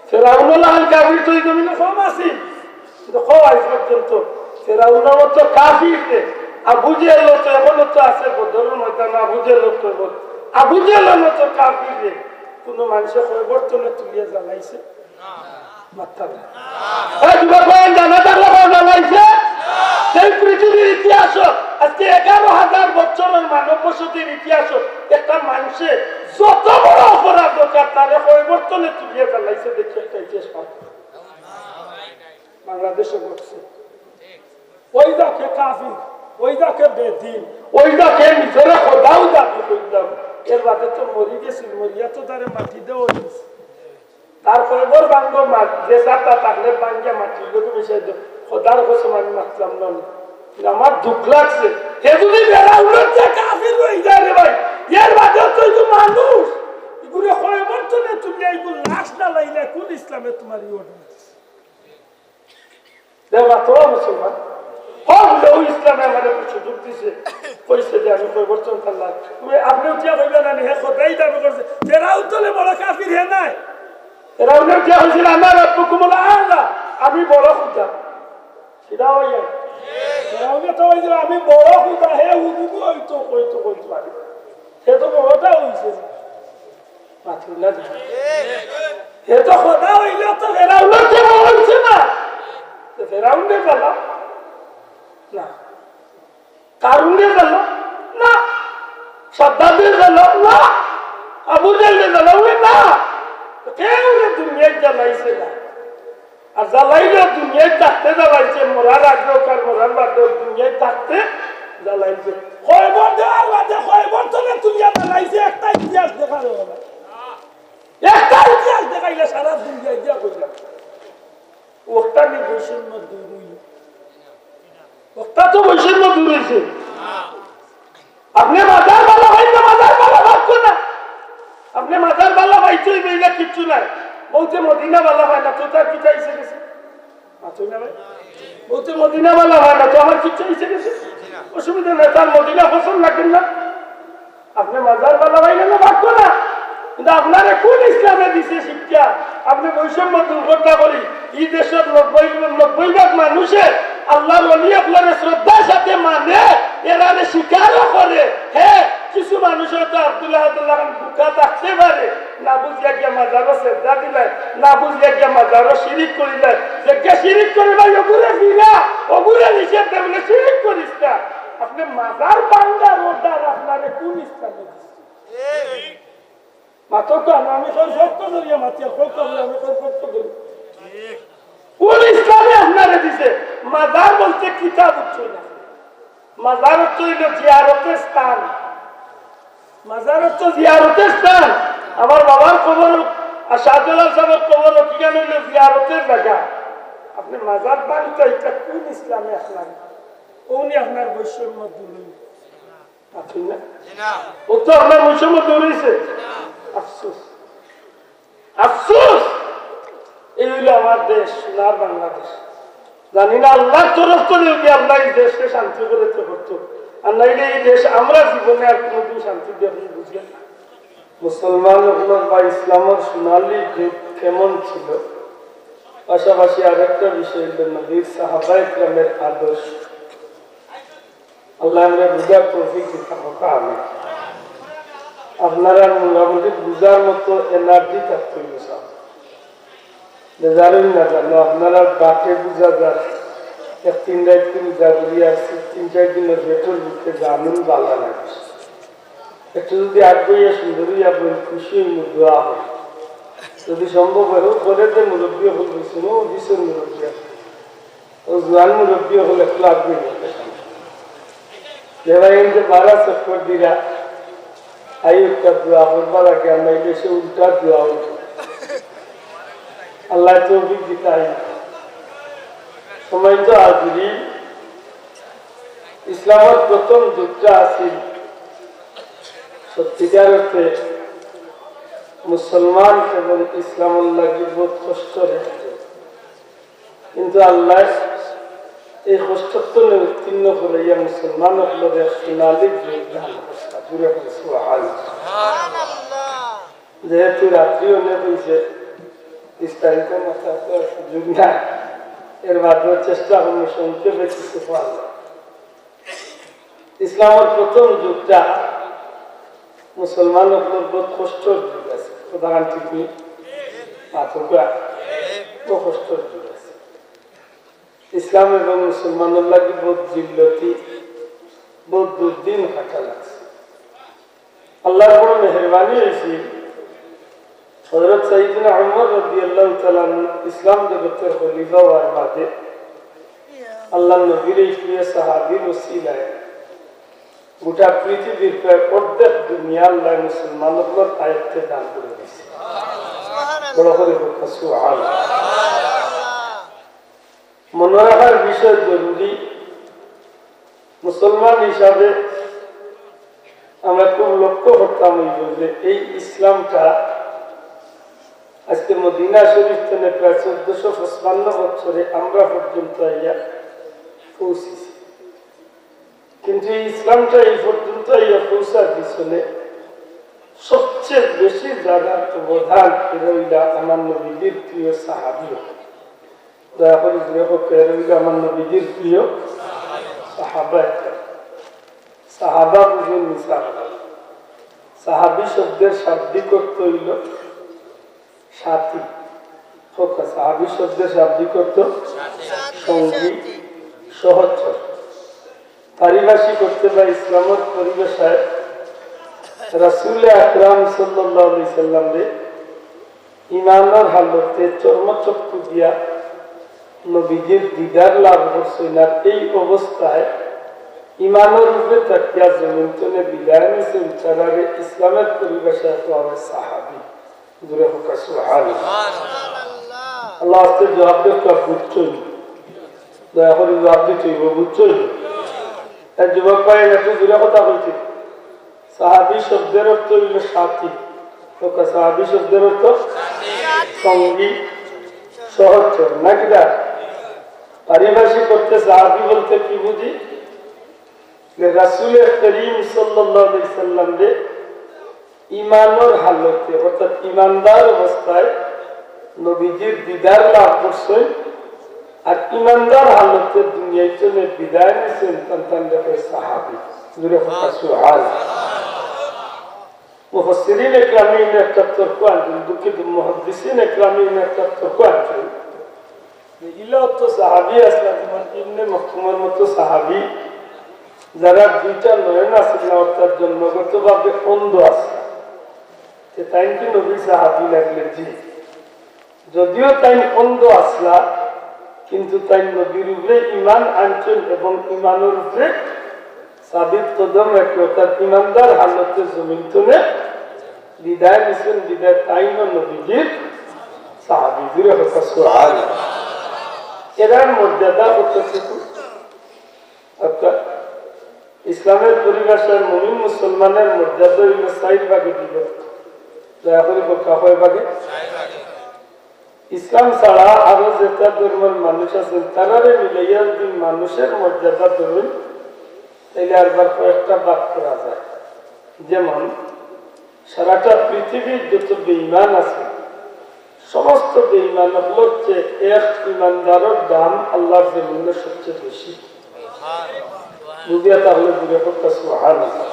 ফেরাউন লাল কাফির তো এই জমিনে কম আছে, কিন্তু আজ পর্যন্ত ফেরাউনের মতো কাফির আবু জেহেল তো এখনো তো আছে বদরের ময়দানে, আবু জেহেল তো আবু জেহেলের মতো কাফির কোনো মানুষের পরিবর্তনে তুলিয়ে জ্বালাইছে মাথা জ্বালাইছে। সেই পৃথিবীর ইতিহাস আজকে 11,000 বছরের মানব বসতির ইতিহাস একটা মানুষের যত বড় অপরাধ দরকার তার পরিবর্তনে তুলিয়ে জ্বালাইছে দেখি একটা ইতিহাস বাংলাদেশে ঘটছে। ওই দেখে কাফির, ওই দেখে বেদিন, ওই দেখে নিজের খোদাও দাবি করলাম, এর বাদে তো মরি গেছিল, মরিয়া তো তারে মাটি দেওয়া হয়েছে, তারপরে বর বাঙ্গ যে চারটা থাকলে বাঙ্গা মাটি লোক মিশাই দেব খোদার কসম আমি মাতলাম না, আমার দুঃখ লাগছে। হে যদি বেড়াউড়ছে কাফির হয়ে যায় রে ভাই, এর বাদে তো এই মানুষ এগুলো পরিবর্তনে তুমি এইগুলো লাশ না লাইলে কোন ইসলামে তোমার ইয়ে দেবা তো মুসলমান হলেও ইসলামে আমাদের সুযোগ দিছে, কইছে যে আমি পরিবর্তন করলাম। আপনি উঠিয়া কইবেন না হে খোদাই দাবি করছে, ফেরাউন তলে বড় কাফির হে নাই, ফেরাউন উঠিয়া কইছিল আমার রব্বুকুম আল্লাহ, আমি বড় খুদা, সেটা হই ফেরাউন তো কইছিল আমি বড় খুদা, হে হুবুবু হইতো কইতো কইতো পারি, সে তো বড়টা হইছে মাথুল্লাহ, হে তো খোদা হইল তো ফেরাউন তো হইছে না, ফেরাউন গেল না, কারুনে গেল না, সাদ্দাদের গেল না, আবু জেহেল গেল না, কেউ দুনিয়ায় জ্বালাইছে না। আর জ্বালাইলে দুনিয়ায় থাকতে জ্বালাইছে, মরার আগেও কার মরার বাদেও দুনিয়ায় থাকতে জ্বালাইছে। খয়বর দেওয়ার বাদে খয়বর্তনে তুলিয়া জ্বালাইছে, একটা ইতিহাস দেখা যাবে না, একটা ইতিহাস দেখাইলে সারা দুনিয়ায় দিয়া কইলাম ওটা নিয়ে বৈষম্য দূর হইল, ওটা তো বৈষম্য দূর হয়েছে। আপনি মাজার বালা ভাই না, মাজার বালা ভাবছো না, আপনি মাজার বালা ভাইছো এইটা কিচ্ছু নাই, বলতে মদিনা বালা হয় না তো তার কিটা এসে গেছে, বলতে মদিনা বালা হয় না তো আমার কিচ্ছু এসে গেছে, অসুবিধা নেই, তার মদিনা পছন্দ লাগেন না, আপনি মাজার বালা ভাই না ভাবছো না, কিন্তু আপনারা কোন ইসলামে দিছে শিক্ষা? আপনি বৈষম্য দুর্ঘটনা করি এই দেশের 90% মানুষে আল্লাহর ওলি আপনারা শ্রদ্ধার সাথে মানে, এরা স্বীকারও করে। হ্যাঁ, কিছু মানুষ হয়তো আব্দুল্লাহ বুকা থাকতে পারে, না বুঝিয়া গিয়া মাজারও শ্রদ্ধা দিলেন, না বুঝিয়া গিয়া মাজারও শিরিক করিলেন, যে শিরিক করে ভাই ওগুলো ফিরা ওগুলো নিষেধ দেবেন শিরিক করিস না। আপনি মাজার বাংলা রোডার আপনারা কোন ইসলামে দিচ্ছে? আমি সত্য ধরিয়া মাতি আমি সত্য ধরি কোন ইসলামে আপনারা দিছে? মাজার বলতে কিতাব হচ্ছে না, মাজার হচ্ছে জিয়ারতের স্থান, মাজার হচ্ছে জিয়ারতের স্থান। আমার বাবার খবর আর শাহজালাল সাহেবের খবর কিখান হইল জিয়ারতের জায়গা। আপনি মাজার বাড়িতে এটা কোন ইসলামে আপনার উনি আপনার বৈষম্য দূর আছেন না, ও তো আপনার বৈষম্য দূর হয়েছে। আফসোস আফসোস, এই হইল আমার দেশ, সোনার বাংলাদেশ। জানি না আল্লাহ তরফ করে যদি আল্লাহ এই দেশকে শান্তি করে করতো, আর নাইলে এই দেশ আমরা জীবনে আর কোনোদিন শান্তি দিয়ে বুঝবেন না। মুসলমান বা ইসলামের সোনালী যুগ কেমন ছিল, পাশাপাশি আরেকটা বিষয় হল নবীর সাহাবায়ে কেরামের আদর্শ। আল্লাহ আমরা বুঝার তৌফিক দিতাম, আপনারা মোটামুটি বুঝার মতো এনার্জি থাকতে জানেন না জানো, আপনারা বাকে বুঝা যান, 1-3 রাত বুঝা করি আর 3-4 দিনের ভেতর বুঝতে জানুন ভালো লাগে। একটু যদি আগ্রহী সুন্দরী আপনি খুশি দোয়া হয়, যদি সম্ভব হয় করে যে মুরব্বী হল দিচ্ছেন ও দিচ্ছেন মুরব্বী, ও জোয়ান মুরব্বী হলে একটু আগ্রহী হতে যে 12 চক্কর দিরা আই একটা দোয়া করবার আগে আমরা এই দেশে উল্টা দোয়া উঠবো। আল্লাহ তৌফিক দিতাই। সময় তো আজরি ইসলামের প্রথম যুগটা আছিল সত্যিকার অর্থে মুসলমান এবং ইসলামের লাগি বহুত কষ্ট হয়েছে, কিন্তু আল্লাহ এই কষ্টত্ব উত্তীর্ণ করাইয়া মুসলমান হলের সোনালী যুগ দান যেহেতু রাত্রি অনেক হয়েছে, বিস্তারিত মাথা সুযোগ নাই, এর মাধ্যমে চেষ্টা করবো সংক্ষেপে কিছু পারলাম। ইসলামের প্রথম যুগটা মুসলমান বহুত কষ্টর যুগ আছে, প্রধান ঠিক নেই কষ্টর যুগ আছে। ইসলাম এবং মুসলমানের লাগে বহুত জিল্লতি, বহুত দুর্দিন কাটা লাগছে। আল্লাহর বড় মেহরবানি হয়েছে, হযরত সাইয়েদনা উমর রাদিয়াল্লাহু তাআলা ইসলাম জগতের খলিফা হওয়ার বাদে আল্লাহর নবীর এই প্রিয় সাহাবীর ওসিলায় গোটা পৃথিবীর প্রায় অর্ধেক দুনিয়া আল্লাহ মুসলমানদের আয়ত্তে দান করে দিয়েছে। বড় করে সুবহানাল্লাহ। মনে রাখার বিষয় জরুরি, মুসলমান হিসাবে আমরা খুব লক্ষ্য করতাম যে এই ইসলামটা আজকে মদিনা শরীফ থেকে প্রায় 1455 বছরে আমরা পর্যন্ত আইয়া পৌঁছেছি। কিন্তু এই ইসলামটা এই পর্যন্ত আইয়া পৌঁছার পিছনে সবচেয়ে বেশি জায়গার অবদান রইলা আমার নবীজির প্রিয় সাহাবী। দয়া করে রইলা আমার নবীজির প্রিয় সাহাবা। সাহাবা বুঝুন মিশা, সাহাবী শব্দের শাব্দিক অর্থ হইল সাথী। সাহাবী শব্দের শাব্দিক অর্থ সঙ্গী, সহচর। পারিভাষিক করতে বা ইসলামের পরিবেশায় রাসূল আকরাম সাল্লাল্লাহু আলাইহি সাল্লাম রে ঈমানের হালতে চর্মচক্ষু দিয়া নবীজির দিদার লাভ করছেন। আর এই অবস্থায় ঈমানের উপরে তাকিয়া জমিন তলে বিদায় নিয়েছেন, তারারে ইসলামের পরিবেশায় পাওয়া সাহাবী। জুড়ে হোক সুবহানাল্লাহ। আল্লাহ আজকে জবাব দেওয়া বুঝছই, দয়া করে জবাব দিতে বুঝছই। এক যুবক ভাই একটু দূরে কথা বলছি, সাহাবী শব্দের অর্থ হইল সাথী। সাহাবী শব্দের অর্থ সঙ্গী, সহচর। নাকি দা পারিভাষিক করতে সাহাবী বলতে কি বুঝি? রাসূল করিম সাল্লাল্লাহু আলাইহি সাল্লাম রে ঈমানের হালতে অর্থাৎ ঈমানদার অবস্থায় নবীজির দিদার লাভ করছেন। আর ঈমানদার হালতে দুনিয়ায় চলে বিদায় নিয়েছেন, তান দেখে সাহাবী। জুড়ে সুবহানাল্লাহ। মুফাসসিরিন ইকরামিন একটা তর্ক আনছেন, দুঃখিত মুহাদ্দিসিন ইকরামিন একটা তর্ক আনছেন যে ইলা তো সাহাবী আসলা, যেমন ইবনে মাখতুমের মতো সাহাবী যারা দুইটা নয়ন আছে না, অর্থাৎ জন্মগতভাবে অন্ধ আছে, তাই কি নবী সাহাবী লাগলে? জি, যদিও তাই অন্ধ আসলা, কিন্তু তাই নবীর উপরে ঈমান আনছেন এবং ঈমানের উপরে সাবিত কদম রাখে, অর্থাৎ ঈমানদার হালতে জমিন তুলে বিদায় নিছেন। বিদায় তাইও নবীজির সাহাবী। জুড়ে হোক সুবহানাল্লাহ। এরার মর্যাদা কতটুকু? অর্থাৎ ইসলামের পরিভাষায় মুমিন মুসলমানের মর্যাদা হইল 4 ভাগে বিভক্ত। দয়া করে কথা হয় ভাগে। ইসলাম ছাড়া আরো যেটা ধর্মের মানুষ আছেন তারারে মিলাইয়া যদি মানুষের মর্যাদা ধরুন, তাইলে আরবার কয়েকটা ভাগ করা যায়। যেমন সারাটা পৃথিবীর যত বেঈমান আছে, সমস্ত বেঈমান হচ্ছে এক ঈমানদারের দাম আল্লাহর জমিনে সবচেয়ে বেশি। বুঝিয়া তাহলে বুঝে করতে সুবহানাল্লাহ।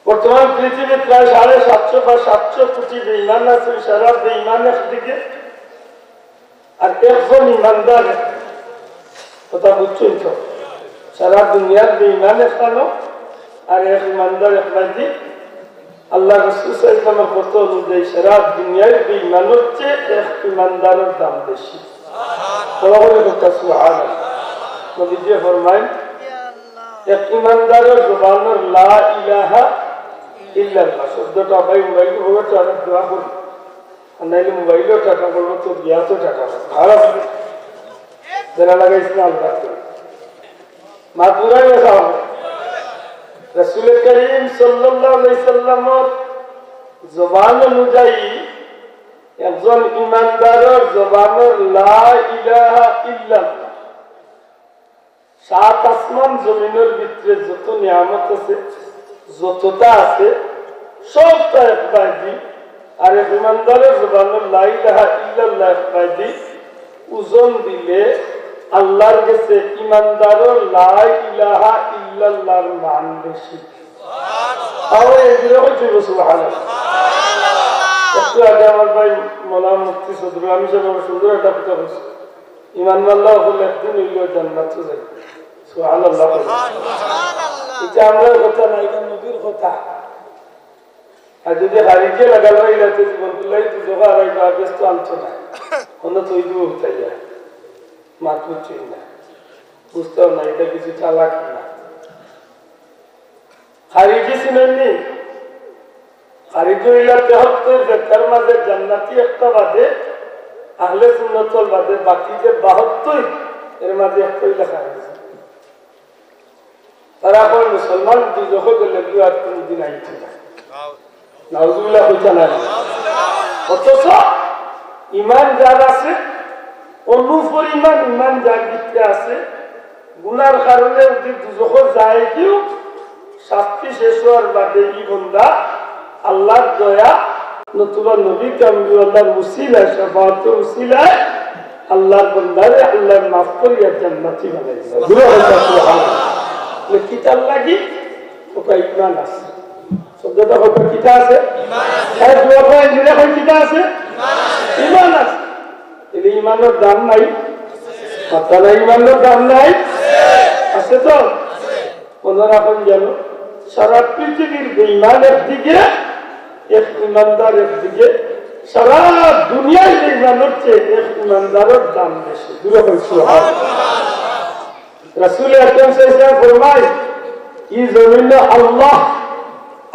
বর্তমান পৃথিবীতে প্রায় 750 বা 700 কোটি বেঈমান আছে। সারা বেঈমান একদিকে, আর একজন ঈমানদার, কথা বুঝছেন তো? সারা দুনিয়ার বেঈমান একখানো, আর এক ঈমানদার একবাদি। আল্লাহ রাসূল সাল্লাল্লাহু আলাইহি ওয়াসাল্লামের কথা অনুযায়ী সারা দুনিয়ার বেঈমানের চেয়ে এক ঈমানদারের দাম বেশি। সুবহানাল্লাহ। নবীজি ফরমায়, এক ঈমানদারের জবানের লা ইলাহা ইল্লাল্লাহ শব্দটা ভাই মোবাইল হবে তো অনেক দোয়া করি, আর নাইলে মোবাইলও টাকা করবো তো বিয়া তো টাকা ভালো যারা লাগাইছে না আল্লাহ মাতুরাই লেখা হবে। রাসূল করিম সাল্লাল্লাহু আলাইহি সাল্লামের জবান অনুযায়ী একজন ঈমানদারের জবানের লা ইলাহা ইল্লাল্লাহ 7 আসমান জমিনের ভিতরে যত নিয়ামত আছে, যতটা আছে, সবটা একবারই আর ইমানদারের জবানে লা ইলাহা ইল্লাল্লাহ পাইদি ওজন দিলে আল্লাহর কাছে ইমানদারের লা ইলাহা ইল্লাল্লাহর মান বেশি। সুবহানাল্লাহ। এগুলো হচ্ছে সুবহানাল্লাহ। একটু আগে আমার ভাই মৌলানা মুফতি সদরুল আমিন সাহেব সুন্দর একটা কথা বলছে, ইমান আল্লাহ হলে একদিন হইলেও জান্নাতে যাই। সুবহানাল্লাহ। এটা আমরা কথা না, এটা নবীর কথা। আর যদি হারিয়ে লাগাল ইলাতে জীবন তুলাই তো জোগাড় আইবা ব্যস্ত আনছো না, কোনো তৈরি উঠাই যায় মাত্র চিন না, বুঝতেও না এটা কিছু চালাক না। খারিজি চিনেননি? খারিজি হইলা 73 জেতার মাঝে জান্নাতি একটা বাদে আহলে সুন্নাতল বাদে বাকি যে 72 এর মাঝে একটাই লেখা আছে। তারা এখন মুসলমান দুজহ গেলে দু আর তিন দিন আইছে না, নাউজুবিল্লাহ হইছে না। অথচ ইমান যার আছে অনুপরিমাণ ইমান যার ভিতরে আছে, গুনার কারণে যদি দুজহ যায় কেউ শাস্তি শেষ হওয়ার বাদে ই বন্দা আল্লাহর দয়া নতুবা নবী কামলিওয়ালার উসিলায় শাফাআতের উসিলায় আল্লাহর বান্দারে আল্লাহ মাফ করিয়া জান্নাতি বানাইছে। সুবহানাল্লাহ। কিতাব লাগি ওটা ইমান আছে, শব্দটা ওটা কিতা আছে, ইমান আছে। দুয়া কয় নিরে কয় কিতা আছে, ইমান আছে। এই ইমানের দাম নাই, কথা নাই, ইমানের দাম নাই, আছে তো। ওনারা এখন জানো সারা পৃথিবীর বেঈমান একদিকে, এক ইমানদার একদিকে, সারা দুনিয়ায় বেঈমান হচ্ছে, এক ইমানদারের দাম বেশি। দূরে হয়েছে রাসূল আকরাম সাল্লাল্লাহু আলাইহি ওয়াসাল্লাম ফরমায়, এই জমিনে আল্লাহ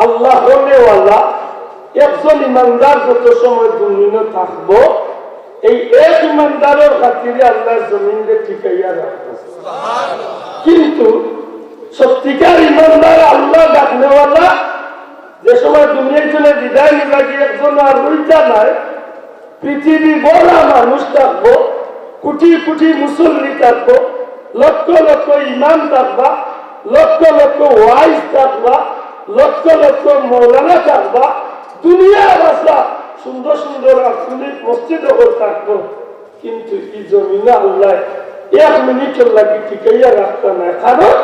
আল্লাহ হনেওয়ালা একজন ইমানদার যত সময় জমিনে থাকবো, এই এক ইমানদারের খাতিরে আল্লাহ জমিনকে ঠিকাইয়া রাখবে। কিন্তু সত্যিকার ইমানদার আল্লাহ ডাকনেওয়ালা যে সময় দুনিয়ার জন্য বিদায় নিবা গিয়ে একজন আর রইতা নাই, পৃথিবী বড় মানুষ থাকবো, কোটি কোটি মুসল্লি থাকবো, লক্ষ লক্ষ ইমাম থাকবা, লক্ষ লক্ষ ওয়াইজ থাকবা, লক্ষ লক্ষ মৌলানা থাকবা, দুনিয়ার রাস্তা সুন্দর সুন্দর আধুনিক মসজিদ থাকবো, কিন্তু এই জমিনে আল্লাহ 1 মিনিটের লাগি ঠিকাইয়া রাখতে না। কারণ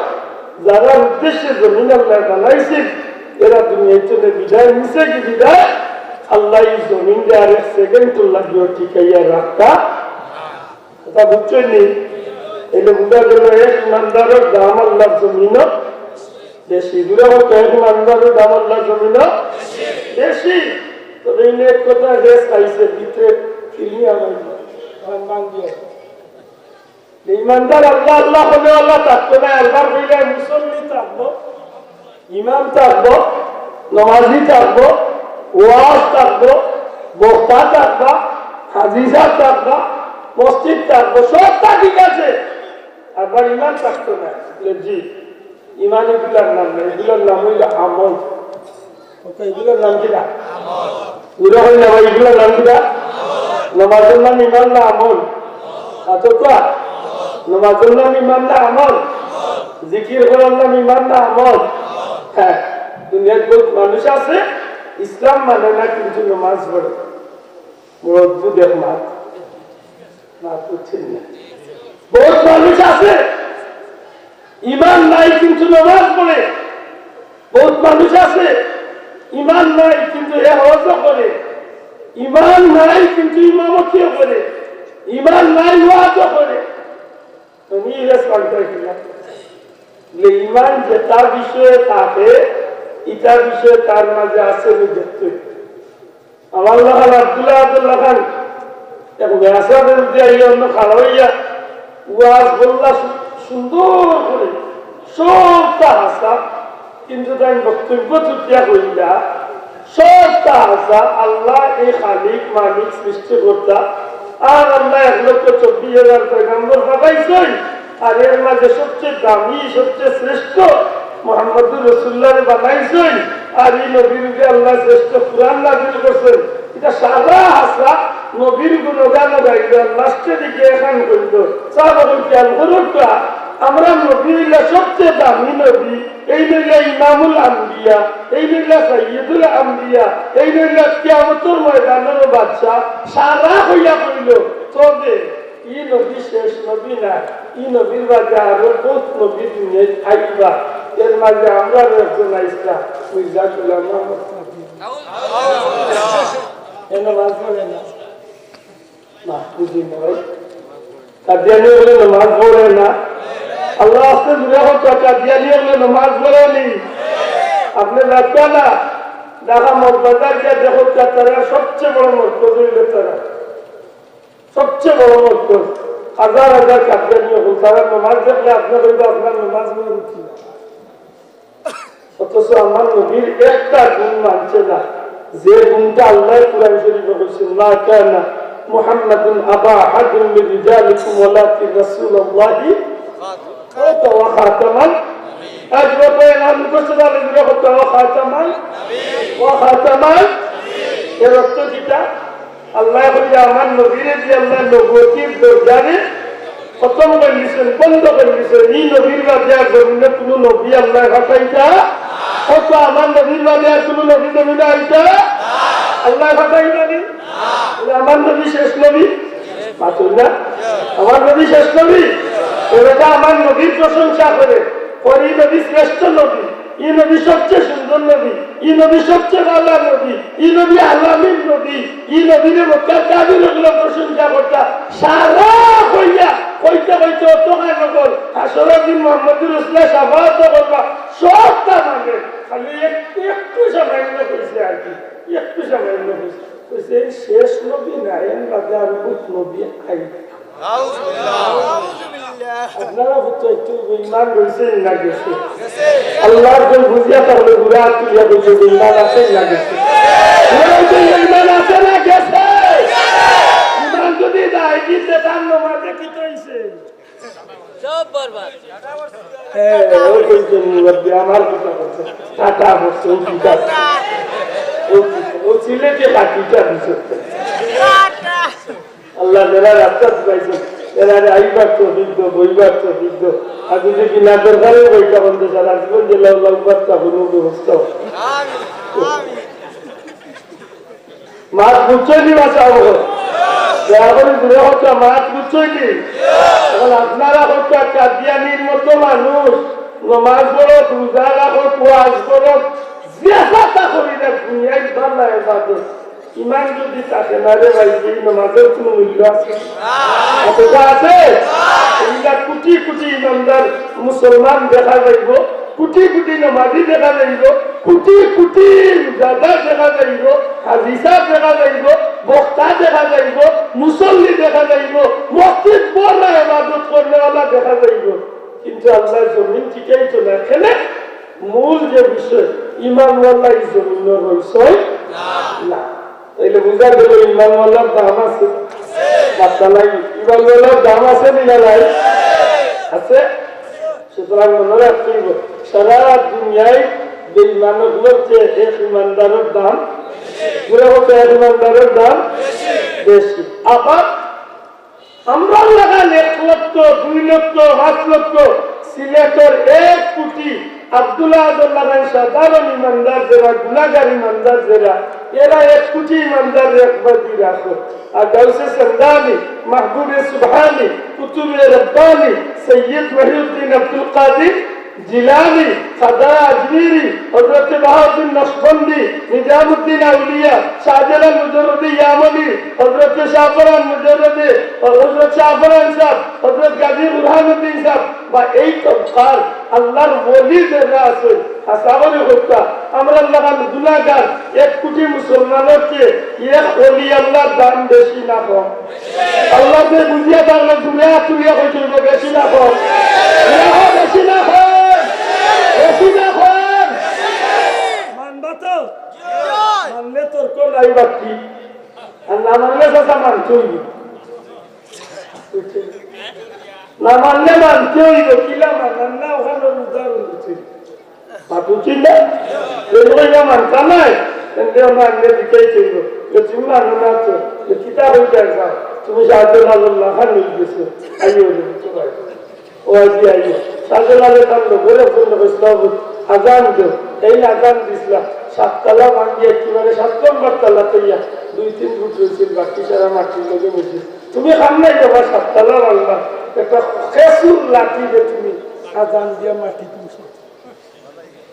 যারা উদ্দেশ্যে জমিন আল্লাহ বানাইছে এরা দুনিয়ার জন্য বিদায় নিছে কি বিদায়, আল্লাহ এই জমিন দিয়ে আর 1 সেকেন্ড লাগিও ঠিকাইয়া রাখতা। কথা বুঝছেন নি? এলে বুঝা গেল এক ইমানদারের দাম আল্লাহ জমিন বেশি। দূরে হতো এক ইমানদারের দাম আল্লাহ জমিন বেশি। তবে এই এক কথা রেস আইসে ভিতরে ফিরিয়ে আমার ইমানদার আল্লাহ আল্লাহ হবে, আল্লাহ থাকতো না। একবার হইলে মুসল্লি থাকবো, ইমাম থাকবো, নমাজি থাকবো, ওয়াজ থাকবো, বক্তা থাকবা, হাজিজা থাকবা, মসজিদ থাকবো, সবটা ঠিক আছে। একবার ইমান থাকতো না। জি ইমান এগুলার নাম না, এগুলোর নাম হইল আমল। এগুলোর নাম কিনা এগুলোর নাম কিনা? নমাজের নাম ইমান না আমল? আচ্ছা নমাজের নাম ইমান না আমল? জিকির করার নাম ইমান না আমল? হ্যাঁ, দুনিয়ার বহুত মানুষ আছে ইসলাম মানে না কিন্তু নমাজ পড়ে। অদ্ভুত এক মাত না করছেন না। বহুত মানুষ আছে ইমান নাই কিন্তু নমাজ পড়ে। বহুত মানুষ আছে ইমান নাই কিন্তু এ হজ করে। ইমান নাই কিন্তু ইমামতিও করে। ইমান নাই ওয়াজও করে। তুমি ইমান যেটা বিষয়ে থাকে এটা বিষয়ে তার মাঝে আছে দেখতে। আমার লাগান আব্দুল্লাহ খান অন্য খাওয়া হইয়া ওয়াজ বললা সুন্দর করে সবটা হাসা, কিন্তু তাই বক্তব্য চুটিয়া হইলা সবটা হাসা। আল্লাহ এই খালিক মালিক সৃষ্টি করতা, আর আল্লাহ 1,24,000 পয়গম্বর পাঠাইছেন, আর এর মাঝে সবচেয়ে দামি সবচেয়ে শ্রেষ্ঠ মুহাম্মদুর রাসূলুল্লাহ বানাইছেন, আর এই নবীর আল্লাহ শ্রেষ্ঠ কুরআন নাযিল করছেন। এটা সারা হাসা নবীর গুণগান গাইল, লাস্টের দিকে এখান করল সাহাবাগণ খেয়াল করুন, আমরা নবী সবচেয়ে দামি নবী এই নইলা ইমামুল আম্বিয়া, এই নইলা সাইয়্যিদুল আম্বিয়া, এই নইলা কিয়ামতের ময়দানের বাদশা। সারা হইয়া কইল তবে ই নবী শেষ নবী না, ই নবীর মাঝে আরো বহুত নবী দুনিয়ায় আইবা। এর মাঝে আমরা একজন আইসা মির্জা গোলাম মোহাম্মদ সাকিব। এ নামাজ পড়ে না, মাহফুজি নয়, কাদিয়ানি হলে নামাজ পড়ে না। আল্লাহ আস্তে দূরে হতো, কাদিয়ানি হলে নামাজ পড়েনি। আপনি রাখা না দেখা মতবাজার গিয়ে দেখো তারা সবচেয়ে বড় মতলব হইল, তারা সবচেয়ে বড় মতলব। হাজার হাজার কাদিয়ানি হল, তারা নামাজ দেখলে আপনার হইবে আপনার নামাজ পড়ে উঠি। অথচ আমার নবীর একটা গুণ মানছে না, যে গুণটা আল্লাহ কুরআন শরীফে বলেছেন, মা কানা মুহাম্মাদুন আবা আহাদিন মিন রিজালিকুম ওয়ালাকিন রাসূলুল্লাহি ওয়া খাতামান। আজকে নাম মুখস্থ করে দিলে কত ওয়া খাতামান। এর অর্থ কিটা? আল্লাহ বলে আমার নবীরে দিয়ে আল্লাহ নবুয়তির দরজারে খতম করে দিয়েছেন, বন্ধ করে দিয়েছেন। এই নবীর বাদে আর জমিনে কোনো নবী আল্লাহ পাঠাইতা কত? আমার নবীর বাদে আর কোনো নবী জমিনে আইতা আল্লাহ পাঠাইতা নি? আমার নবী শেষ নবী মাত্র না, আমার নবী শেষ নবী। ওরা আমার নবীর প্রশংসা করে, ওই নবী শ্রেষ্ঠ নবী, ই নবী সবচেয়ে সুন্দর নবী, ই নবী সবচেয়ে ভালো নবী, ই নবী আলামিন নবী, ই নবীর মক্কার কাফিরগুলো প্রশংসা করতা। সারা হইয়া কইতে কইতে অতখায় নকল আসরের দিন মুহাম্মদুর রাসূলুল্লাহ শাফাআত করবা, সবটা মানে খালি একটু সামান্য কইছে আর কি, একটু সামান্য কইছে। কইছে এই শেষ নবী না, এর বাদে আর বহুত নবী আইবে। আপনারা একটু ইমান রয়েছে না গেছে? আল্লাহর কোন বুঝিয়া তাহলে ঘুরে তুলিয়া বলছে ইমান আছে না গেছে? ইমান আছে না গেছে? ইমান যদি দেয় দিতে তার নমাজে কি হইছে? সব বরবাদ। হ্যাঁ, ওই কইছেন মুরব্বি আমার কথা বলছে, টাটা বলছে, ও সিলেটে কাটিটা দিছে। আল্লাহ যারা রাস্তা পাইছে এরা আইবার তো বিদ্য, বইবার তো বিদ্য। আর যদি কিনা দরকারের বইটা বন্ধ সারা জীবন জেলা বাচ্চা কোনো ব্যবস্থা মাছ বুঝছই বাঁচা হবো এখন ঘুরে হচ্ছে মাছ বুঝছই। এখন আপনারা হচ্ছে কাদিয়ানির মতো মানুষ নমাজ পড়ো, রোজা রাখো, ওয়াজ করো, জিয়াফাতা করি না দুনিয়ায় বাংলা ইবাদত। ইমান যদি থাকে না রে ভাই, এই নামাজের কোনো মূল্য আছে? অতটা আছে? এইটা কোটি কোটি ইমানদার মুসলমান দেখা যাইব, কোটি কোটি নামাজি দেখা যাইব, কোটি কোটি রোজাদার দেখা যাইব, হাজী সাহেব দেখা যাইব, বক্তা দেখা যাইব, মুসল্লি দেখা যাইব, মসজিদ বড় ইবাদত করনেওয়ালা দেখা যাইব। কিন্তু আল্লাহ জমিন ঠিকই তো না, এখানে মূল যে বিষয় ইমানওয়ালা এই জমিনের রয়েছে না। তাইলে বুঝা গেল ইমানওয়ালার দাম আছে, বাচ্চা নাই। ইমানওয়ালার দাম আছে না নাই? আছে। সুতরাং মনে রাখতে হইব সারা দুনিয়ায় বেঈমানগুলোর চেয়ে এক ইমানদারের দাম, পুরো হচ্ছে এক ইমানদারের দাম বেশি। আবার আমরা লাগান 1 লক্ষ, 2 লক্ষ, 5 লক্ষ, সিলেটের 1 কোটি আব্দুল্লাহ লাগান সাধারণ ইমানদার যারা, গুনাহগার ইমানদার যারা, এরা 1 কোটি ইমানদার একবার দিয়ে রাখো। আর গাউসে সন্দানি, মাহবুবে সুবহানি, কুতুবে রব্বানি, সৈয়দ মহিউদ্দিন আব্দুল কাদির জিলানি, খাজা আজমিরি, হযরত বাহাউদ্দিন নকশবন্দি, নিজামুদ্দিন আউলিয়া, শাহজালাল মুজাররদি ইয়ামানি, হযরত শাহফরান মুজাররদি, হযরত শাহফরান সাহেব, হযরত গাজী বুরহানুদ্দিন সাহেব বা এই তবকার আল্লাহর ওলি যারা আছে হাসাবারে হত্যা। আমরা লাগান গুনাহগার 1 কোটি মুসলমানের চেয়ে এক ওলি আল্লাহর দাম বেশি না কম? আল্লাহ যে বুঝিয়া থাকলে দুনিয়া তুলিয়া হইতে বেশি না কম? বেশি না কম? মানবা তো? মানলে তোর কোন নাই বাকি, আর না মানলে কথা মানতে হইব। না মানলে মানতে হইব, কিলা মানান না ওখানে উদাহরণ দিচ্ছি বুঝছি না? মানতা নাই মানলে দিতেই চাইব। তুমি মানো না তো কিতাব হয়ে যায়, তুমি শাহজালাল্লাহ খান হয়ে গেছো, আইও ও আজি আইও শাহজালালের খান বলে আজান দিও। এই আজান দিছিলাম 7 তলা ভাঙি একেবারে 7 নম্বর তলা তৈয়া 2-3 ফুট হয়েছিল, বাকি সারা মাটির লগে মিশে। তুমি সামনে যাবা 7 তলা ভাঙবা, একটা খেসুর লাঠি দিয়ে তুমি আজান দিয়া মাটি তুলছো।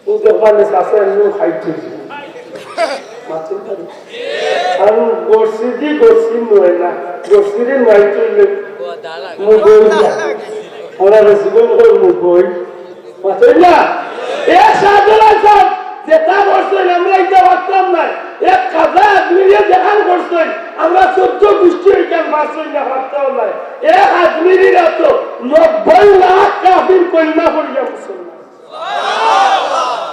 ও দোকানে চাষে এমনিও খাইতে আর গড়সিদি গড়সি নয় না, গড়সিদি নয় চললে মুগই ওরা জীবন করে মুগই মাথায় না। এক সাধারণ যেটা করছেন আমরা এটা ভাবতাম না, এক কাজা আদমিরে দেখান করছেন আমরা 14 গোষ্ঠী এখান বাঁচই না ভাবতাম না। এক আদমিরা তো 90 লাখ কাফির কইমা করিয়া মুসলমান।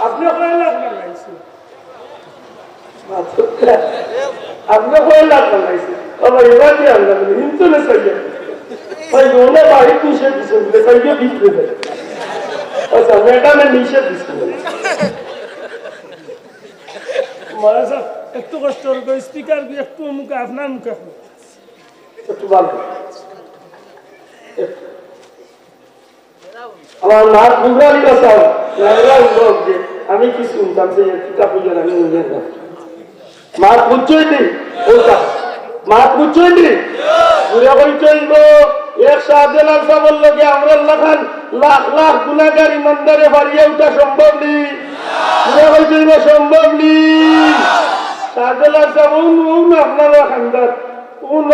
আপনি কয় লাখ বানাইছেন? আপনি কয় লাখ বানাইছেন? আবার এবার দিয়ে আল্লাহ বলে হিন্দুলে চাইয়া ভাই ওনে বাড়ি নিষেধ দিচ্ছেন বলে চাইয়া বিক্রি দেয়। আচ্ছা ম্যাডামে নিষেধ দিচ্ছেন মহারাজ একটু কষ্ট করবে স্পিকার একটু মুখে আপনার মুখে একটু ভালো। আমার নাক বুঝালি কথা আমি কি শুনতাম যে কিতাব বুঝলেন আমি বুঝলেন না মা বুঝছই নি ওটা মা বুঝছই নি ঘুরে বইছইব এক শাহজালাল সাহেবের লগে আমরা লাখান লাখ লাখ গুনাহগার ইমানদারে বাড়িয়ে ওঠা সম্ভব নি, ঘুরে বইছইব সম্ভব নি। শাহজালাল সাহেব আপনারা খান্দাত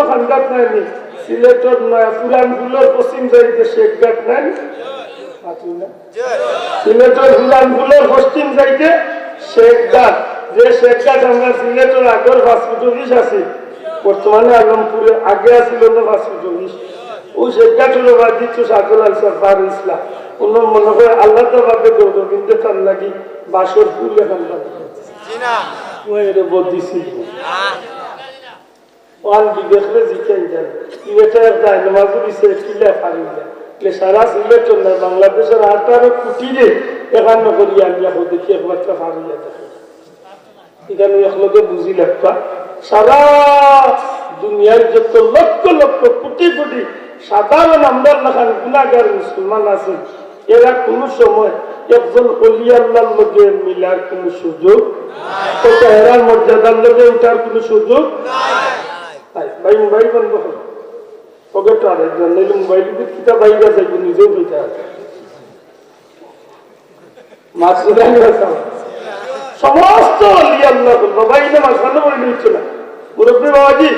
খান্দাত নাই সিলেটর নয় পুরানগুলোর পশ্চিম সাইডে শেখঘাট নাই, সিলেটের পুরানগুলোর পশ্চিম সাইডে শেখঘাট, যে শেখঘাট আমরা সিলেটের আগর ফাস্টফুড অফিস আছে বর্তমানে আলমপুরে আগে আছিল না ফাস্টফুড অফিস, ওই শেখঘাট হলো বাদ দিচ্ছ শাহজালাল সাফার ইসলাম অন্য মনে করে আল্লাহ ভাবে দৌড় কিন্তু তার লাগি বাসর ফুল এখন বদিছি ওয়ান বিবেকলে জিতেন যান ইবেটা যায় নামাজ দিছে কিলা পারি যায় সারা সিলেট না বাংলাদেশের 18 কোটিরে এখান করিয়া আনিয়া দেখি একবার পারিয়া দেখে এখানে একলগে বুঝি লাগবা সারা দুনিয়ার যত লক্ষ লক্ষ কোটি কোটি সাধারণ আমরার লেখান গুণাগার মুসলমান আছেন, এরা কোন সময় একজন অলি আল্লাহর লগে মিলার কোন সুযোগ এরার মর্যাদার লগে উঠার কোন সুযোগ ভাই মোবাইল বন্ধ করো পকেট আর একজন নইলে মোবাইল কিতা বাইরে যাইব নিজেও বইতে আছে সমস্ত অলি আল্লাহ বাবা এটা মাঝখানে বলে নিচ্ছে না মুরব্বী বাবাজি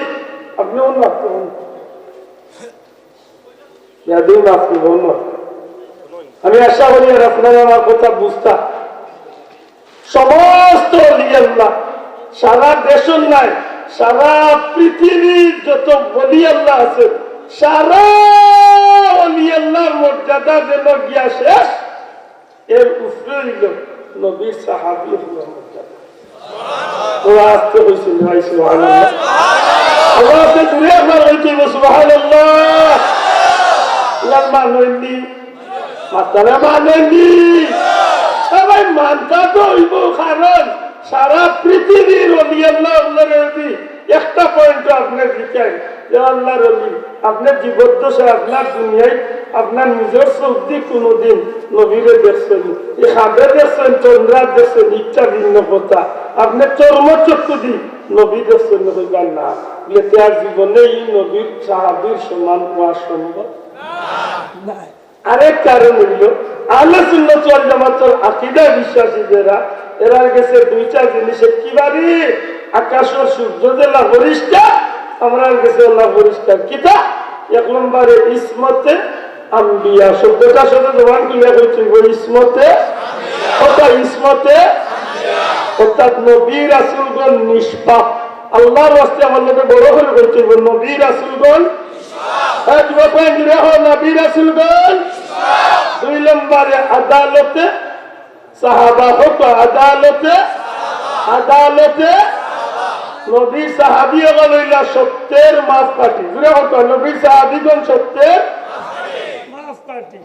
আপনি অন্য আপনি অন্য আমি আশা করি আর আপনারা আমার কথা বুঝতা সমস্ত অলি আল্লাহ সারা দেশের নাই সারা পৃথিবীর যত অলি আল্লাহ আছে সারা অলি আল্লাহর মর্যাদা যেন গিয়া শেষ এর উপরে হইল নবীর সাহাবী হলো মর্যাদা। ওরা আসতে হয়েছিল ভাই সুবহানাল্লাহ, আল্লাহ আপনি দূরে আপনার হইতে সুবহানাল্লাহ। ইয়ার মানেননি মাতারা মানেননি সবাই মানতা তো হইব, কারণ সারা পৃথিবীর অলি আল্লাহ একটা পয়েন্ট আপনার শিখাই যে আল্লাহর অলি আপনার জীবদ্দশা আপনার দুনিয়ায় আপনার নিজের চোখদি কোনোদিন নবীরে দেখছেন, এই খাবে দেখছেন, চন্দ্রার দেখছেন, ইচ্ছা ভিন্ন কথা আপনার চর্মচক্ষু দি নবী দেখছেন হইবার না বলে তার জীবনে এই নবীর সাহাবীর সমান হওয়া সম্ভব নাই। আরেক কারণ হইল আহলে সুন্নাত ওয়াল জামাতের আকীদা বিশ্বাসী যারা এরা গেছে দুইটা জিনিসে কিবারি আকাশের সূর্য জেলা পরিষ্কার আমরা গেছে আল্লাহ পরিষ্কার কিতা এক নম্বরে ইসমতে আম্বিয়া শব্দটার সাথে জবান ক্লিয়ার হচ্ছে ইসমতে অর্থাৎ ইসমতে অর্থাৎ নবী রাসূলগণ নিষ্পাপ আল্লাহর রাস্তায় আমার লোকে বড় করে বলছে নবী রাসূলগণ নবী রাসূলগণ। দুই নম্বরে আদালতে সাহাবা হতো আদালতে আদালতে নবীর সাহাবী হইল সত্যের মাপকাঠি, নবীর সাহাবীগণ সত্যের মাপকাঠি।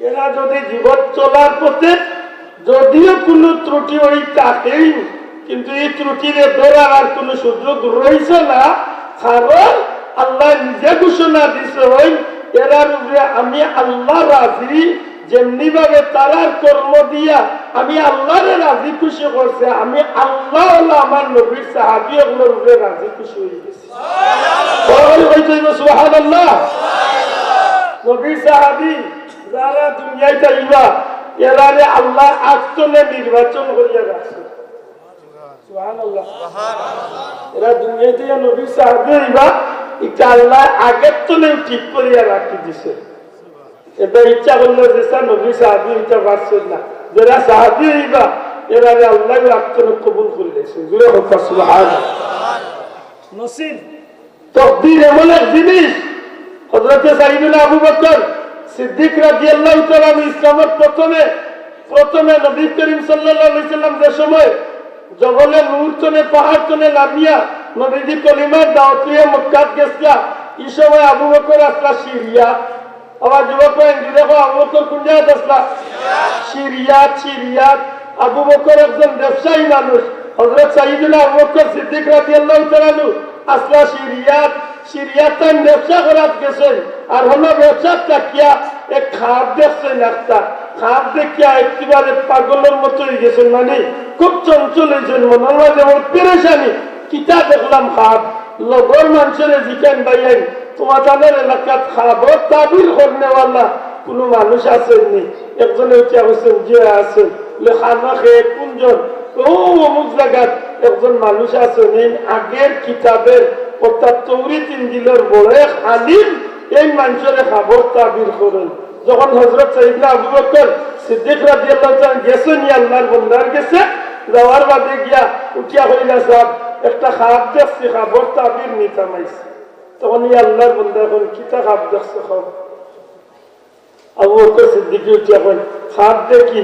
এরা যদি জীবন চলার পথে যদিও কোনো ত্রুটি ওই তাকেই, কিন্তু এই ত্রুটির ধরার আর কোনো সুযোগ রয়েছে না, কারণ আল্লাহ নিজে ঘোষণা দিছে হই এরার উপরে আমি আল্লাহ রাজি, যেমনি ভাবে তারার কর্ম দিয়া আমি আল্লাহরে রাজি খুশি করছে, আমি আল্লাহ আমার নবীর সাহাবী ওগুলোর উপরে রাজি খুশি হয়ে গেছি। সুবহানাল্লাহ। নবীর সাহাবী যারা দুনিয়ায় যাইবা এরারে আল্লাহ আজকে নির্বাচন করিয়া রাখছে। সুবহানাল্লাহ। এরা দুনিয়াতে নবীর সাহাবী হইবা এটা আল্লাহ আগের তলেও ঠিক করিয়া রাখি দিছে। এটা ইচ্ছা করলে যে নবী সাহাবী এটা পারছেন না, যারা সাহাবী হইবা এরারে আল্লাহ আজকে কবুল করে দিয়েছেন। জুড়ে হোক সুবহানাল্লাহ। নসিব তকদীর এমন এক জিনিস। হযরত সাইয়েদনা আবু বকর সিদ্দিক রাদিয়াল্লাহু তাআলা ইসলামের প্রথমে নবী করিম সাল্লাল্লাহু আলাইহি সাল্লাম যে সময় জবলে নূর তনে পাহাড় তনে নামিয়া নবীজি কলিমার দাওয়াত নিয়ে মক্কা গেছিলা, এই সময় আবু বকর আসলা সিরিয়া। আবার যুবক দেখো আবু বকর কোন জায়গায় আসলা? সিরিয়া। আবু বকর একজন ব্যবসায়ী মানুষ। হযরত সাইয়েদনা আবু বকর সিদ্দিক রাদিয়াল্লাহু তাআলা আসলা সিরিয়াতেন ব্যবসা করার গেছেন। আর হলো ব্যবসা তাকিয়া এক খাপ দেখছেন, একটা খাপ দেখিয়া একেবারে পাগলের মতো হয়ে গেছেন, মানে খুব চঞ্চল হয়েছেন, মনের মাঝে আমার পেরেশানি। কিতা দেখলাম খাপ, লগর মানুষের জিকেন বাইন তোমাদের এলাকাত খাবো তাবির করনেওয়ালা কোনো মানুষ আসেননি? একজনে উঠিয়া বলছেন যে আছেন। খানা খেয়ে কোনজন? অমুক জায়গাত একজন মানুষ আছেন, আগের কিতাবের অর্থাৎ তৌরিত ইনজিলের বড় এক আলিম, এই মানুষের খাবার তাবির করেন। যখন হযরত সাইয়েদনা আবু বকর সিদ্দিক রাদিয়াল্লাহু তাআলা গেছেন, আল্লাহর বান্দার গেছে, যাওয়ার বাদে গিয়া উঠিয়া হইলা সাহেব একটা খাপ দেখছি, খাবার তাবির নিতামাইছে। তখন আল্লাহর বান্দা এখন কিতা খাপ দেখছে? খাব আবু বকর সিদ্দিক উঠিয়া কইল, খাপ দেখি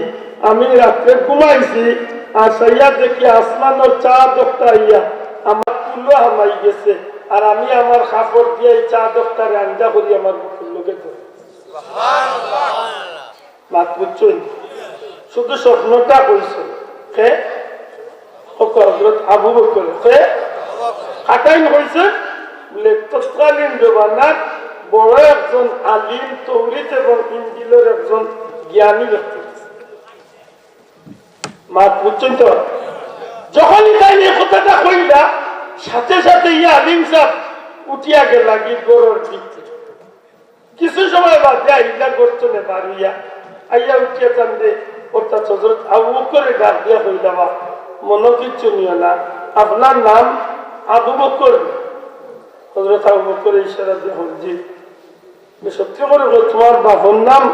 আমি রাত্রে ঘুমাইছি, আর সাইয়া দেখি আসমানের চাঁদ একটা আইয়া আমার কুলো হামাই গেছে, আর আমি আমার খাপড় দিয়ে এই চাঁদটারে আঞ্জা করি আমার কুলোকে ধরে। মাত বুঝছেন? শুধু স্বপ্নটা কইছে কে? হযরত আবু বকর কে খাটাইন হইছে বলে তৎকালীন জমানার বড় একজন আলিম, তৌরিত এবং ইনজিলের একজন জ্ঞানী ব্যক্তি। মাত বুঝছেন তো? যখনই তাই এই কথাটা কইলা সাথে সাথে ইয়া আলিম সাহেব উঠিয়া গেল গরুর দিকে। কিছু সময় বাদে আইলা গর্তনে বাড়িয়া আইয়া উঠিয়া কান্দে অর্থাৎ হযরত আবু বকরে ডাক দিয়া কইলা, বা মনে কিচ্ছু নিও না, আপনার নাম আবু বকর? হযরত আবু বকর ইশারা দিয়ে জি। সত্যি করে তোমার বাবার নাম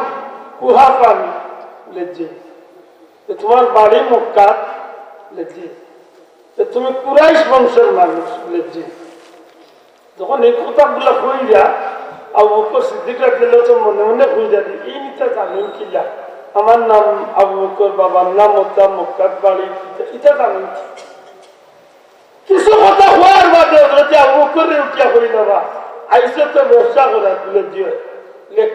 কুহাফা? জি। তোমার বাড়ি মক্কা? জি। তুমি কুরাইশ বংশের মানুষ? জি। যখন এই কথাগুলা কইরা আবু বকর সিদ্দিক রাদিয়াল্লাহু তাআলা মনে মনে কইরা দি, এই নিতা জানেন কিলা আমার নাম আবু বকর, বাবার নাম ওটা, মক্কার বাড়ি, এটা জানেন কি? কিছু কথা হওয়ার বাদে হযরত আবু বকর উঠিয়া কইল, বা আইসে তো ব্যবসা করা তুলে দিও,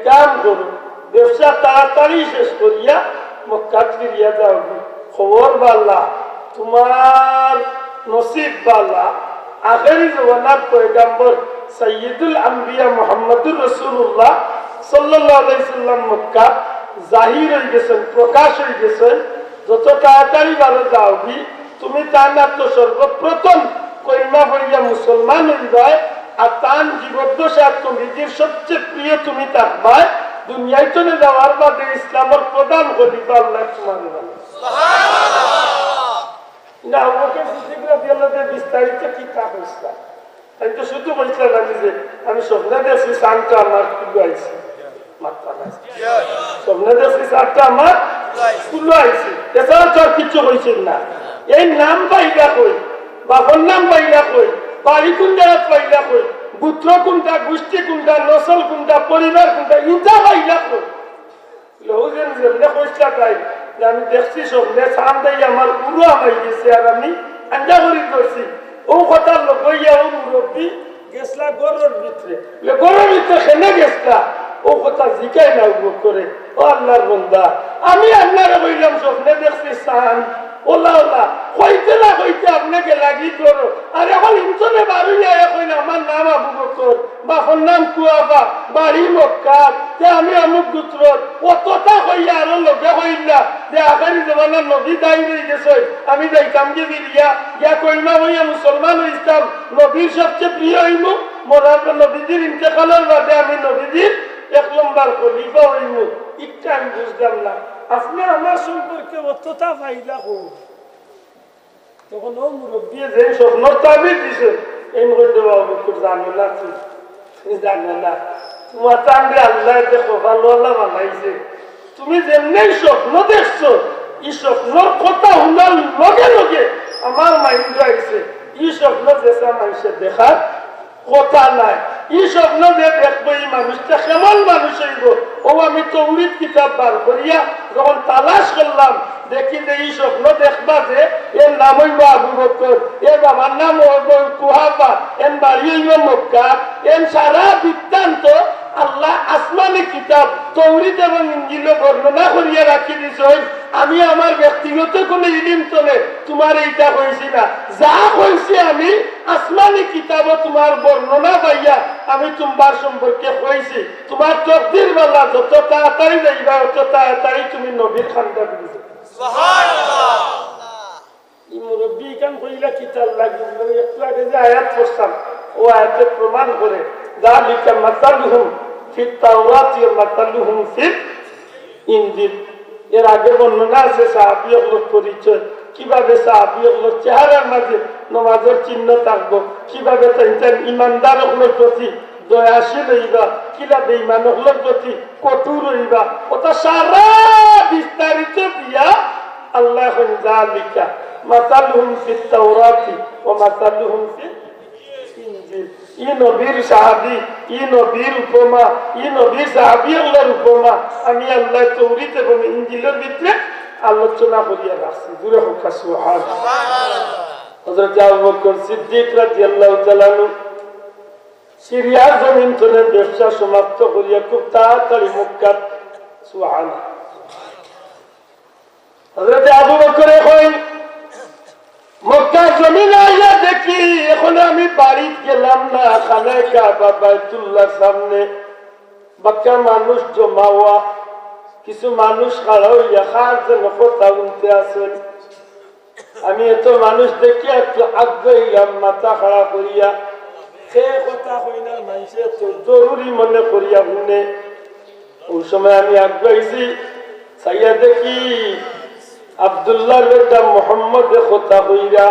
কাম করো, ব্যবসা তাড়াতাড়ি শেষ করিয়া মক্কা ফিরিয়া যাও। খবর বাল্লা, তোমার নসিব বাল্লা, আখেরি জমানার পয়গম্বর সাইয়্যিদুল আম্বিয়া মুহাম্মদুর রাসূলুল্লাহ সাল্লাল্লাহু আলাইহি সাল্লাম মক্কা জাহির হয়ে গেছেন, প্রকাশ হয়ে গেছেন। যত তাড়াতাড়ি বারো যাওবি তুমি তার না তো সর্বপ্রথম কইমা হইয়া মুসলমান হইবাই, আর তার জীবদ্দশা নিজের সবচেয়ে প্রিয় তুমি থাকবাই। দুনিয়ায় চলে যাওয়ার বাদে ইসলামের প্রধান খলিফা আল্লাহ তোমার না। আমাকে সিদ্দিক রাদিয়াল্লাহু তাআলা বিস্তারিত কিতা কইছিলাম, আমি তো শুধু বলছিলাম আমি যে আমি স্বপ্নে দেখছি সানটা আমার কুলো আইছে, মাত্রা স্বপ্নে দেখছি সানটা আমার কুলো আইছে, এছাড়া তো আর কিছু হয়েছিল না। এই নাম পাইলা কই, বাবার নাম পাইলা কই, বাড়ি কোন জায়গা পাইলা কই, গোত্র কোনটা, গোষ্ঠী কোনটা, নসল কোনটা, পরিবার কোনটা, ইটা পাইলা কই? লহুজেন যেমনে কইসলা তাই আমি দেখছি স্বপ্নে সান দেই আমার উড়ো আমাই গেছে, আর আমি আঞ্জা করি করছি। ও কথা লইয়া ও মুরব্বী গেছলা গরুর ভিতরে, গরুর ভিতরে খেলে গেছলা, ও কথা জিকাই না করে, ও আল্লাহর বান্দা আমি আল্লাহরে বললাম স্বপ্নে দেখছি সান, ও ওলা ওলা হইতে না হইতে আপনাকে লাগি করো আর এখন ইনসনে বারুইয়া এখন আমার নাম আবু বকর বাপর নাম কুয়াবা বাড়ি মক্কা যে আমি অমুক গুত্র অতটা হইয়া আরো লোকে হইলা যে আগামী জমানার নবী দায়ী হয়ে গেছে আমি যাইতাম যে বিরিয়া গিয়া কইমা হইয়া মুসলমান হইতাম নবীর সবচেয়ে প্রিয় হইমু মরার নবীজির ইন্তেকালের বাদে আমি নবীজির 1 নম্বর খলিফা হইমু একটা আমি বুঝলাম না আপনি আমার সম্পর্কে অতটা ফাইদা হোক তখন ও মুরব্বী যে স্বপ্ন তাবিজ দিছে এই মধ্যে বাবু খুব জানো না তুমি জানো না তোমার টানবে আল্লাহ দেখো ভালো আল্লাহ বানাইছে তুমি যেমনি স্বপ্ন দেখছো এই স্বপ্নর কথা শোনার লগে লগে আমার মাইন্ড আইছে এই স্বপ্ন যেসা মানুষের দেখার কথা নাই এই স্বপ্ন যে দেখবো এই মানুষটা কেমন মানুষ হইব ও আমি তৌরিদ কিতাব বার করিয়া যখন তালাশ করলাম দেখি যে এই স্বপ্ন দেখবা যে এর নাম হইব আবু বকর এর বাবার নাম হইব কুহাবা এর বাড়ি হইব মক্কা এর সারা বৃত্তান্ত আল্লাহ আসমানি কিতাব তৌরিদ এবং ইঞ্জিলে বর্ণনা করিয়া রাখি দিছে আমি আমার ব্যক্তিগত কোনো ইলিম চলে তোমার এইটা কইছি না যা কইছি আমি আসমানি কিতাবও তোমার বর্ণনা পাইয়া আমি তোমার সম্পর্কে কইছি তোমার তকদির বেলা যত তাড়াতাড়ি যাইবা অত তাড়াতাড়ি তুমি নবীর খান্দা দিছো সুবহানাল্লাহ এই মুরব্বী কান কইলা কিতাব লাগি একটু আগে যে আয়াত পড়তাম ও আয়াতে প্রমাণ করে যালিকা মাসালুহুম ফিত তাওরাতি ওয়া মাসালুহুম ফিল ইনজিল এর আগে বর্ণনা আছে সাহাবীদের পরিচয় কিভাবে সাহাবীদের চেহারার মাঝে নামাজের চিহ্ন থাকবো কিভাবে তাইতেন ইমানদারদের প্রতি দয়াশীল হইবা কিভাবে বেঈমানদের প্রতি কঠোর হইবা ওটা সারা বিস্তারিত দিয়া আল্লাহ যালিকা মাসালুহুম ফিত তাওরাতি ওয়া মাসালুহুম ফিল ইনজিল ই নবীর সাহাবী ই নবীর উপমা ই নবীর সাহাবীদের উপমা আমি আল্লাহ তৌরিত এবং ইনজিলের ভিতরে আলোচনা করিয়া রাখছি জুড়ে হোক সুবহানাল্লাহ হযরত আবু বকর সিদ্দিক রাদিয়াল্লাহু তাআলা আনহু সিরিয়ার জমিন থেকে ব্যবসা সমাপ্ত করিয়া খুব তাড়াতাড়ি মক্কা সুবহানাল্লাহ হযরত আবু বকর কই মক্কা জমিন আইয়া দেখি এখন আমি বাড়ি গেলাম না খানায় কাবা বাইতুল্লাহর সামনে বাক্কা মানুষ জমা হওয়া কিছু মানুষ খাড়া হইয়া খার যেন কথা উনতে আসেন আমি এত মানুষ দেখি একটু আগ্রহিলাম মাথা খাড়া করিয়া সে কথা হই না মানুষে এত জরুরি মনে করিয়া শুনে ওই সময় আমি আগ্রহিছি চাইয়া দেখি আব্দুল্লাহ বেটা মোহাম্মদ কথা হইরা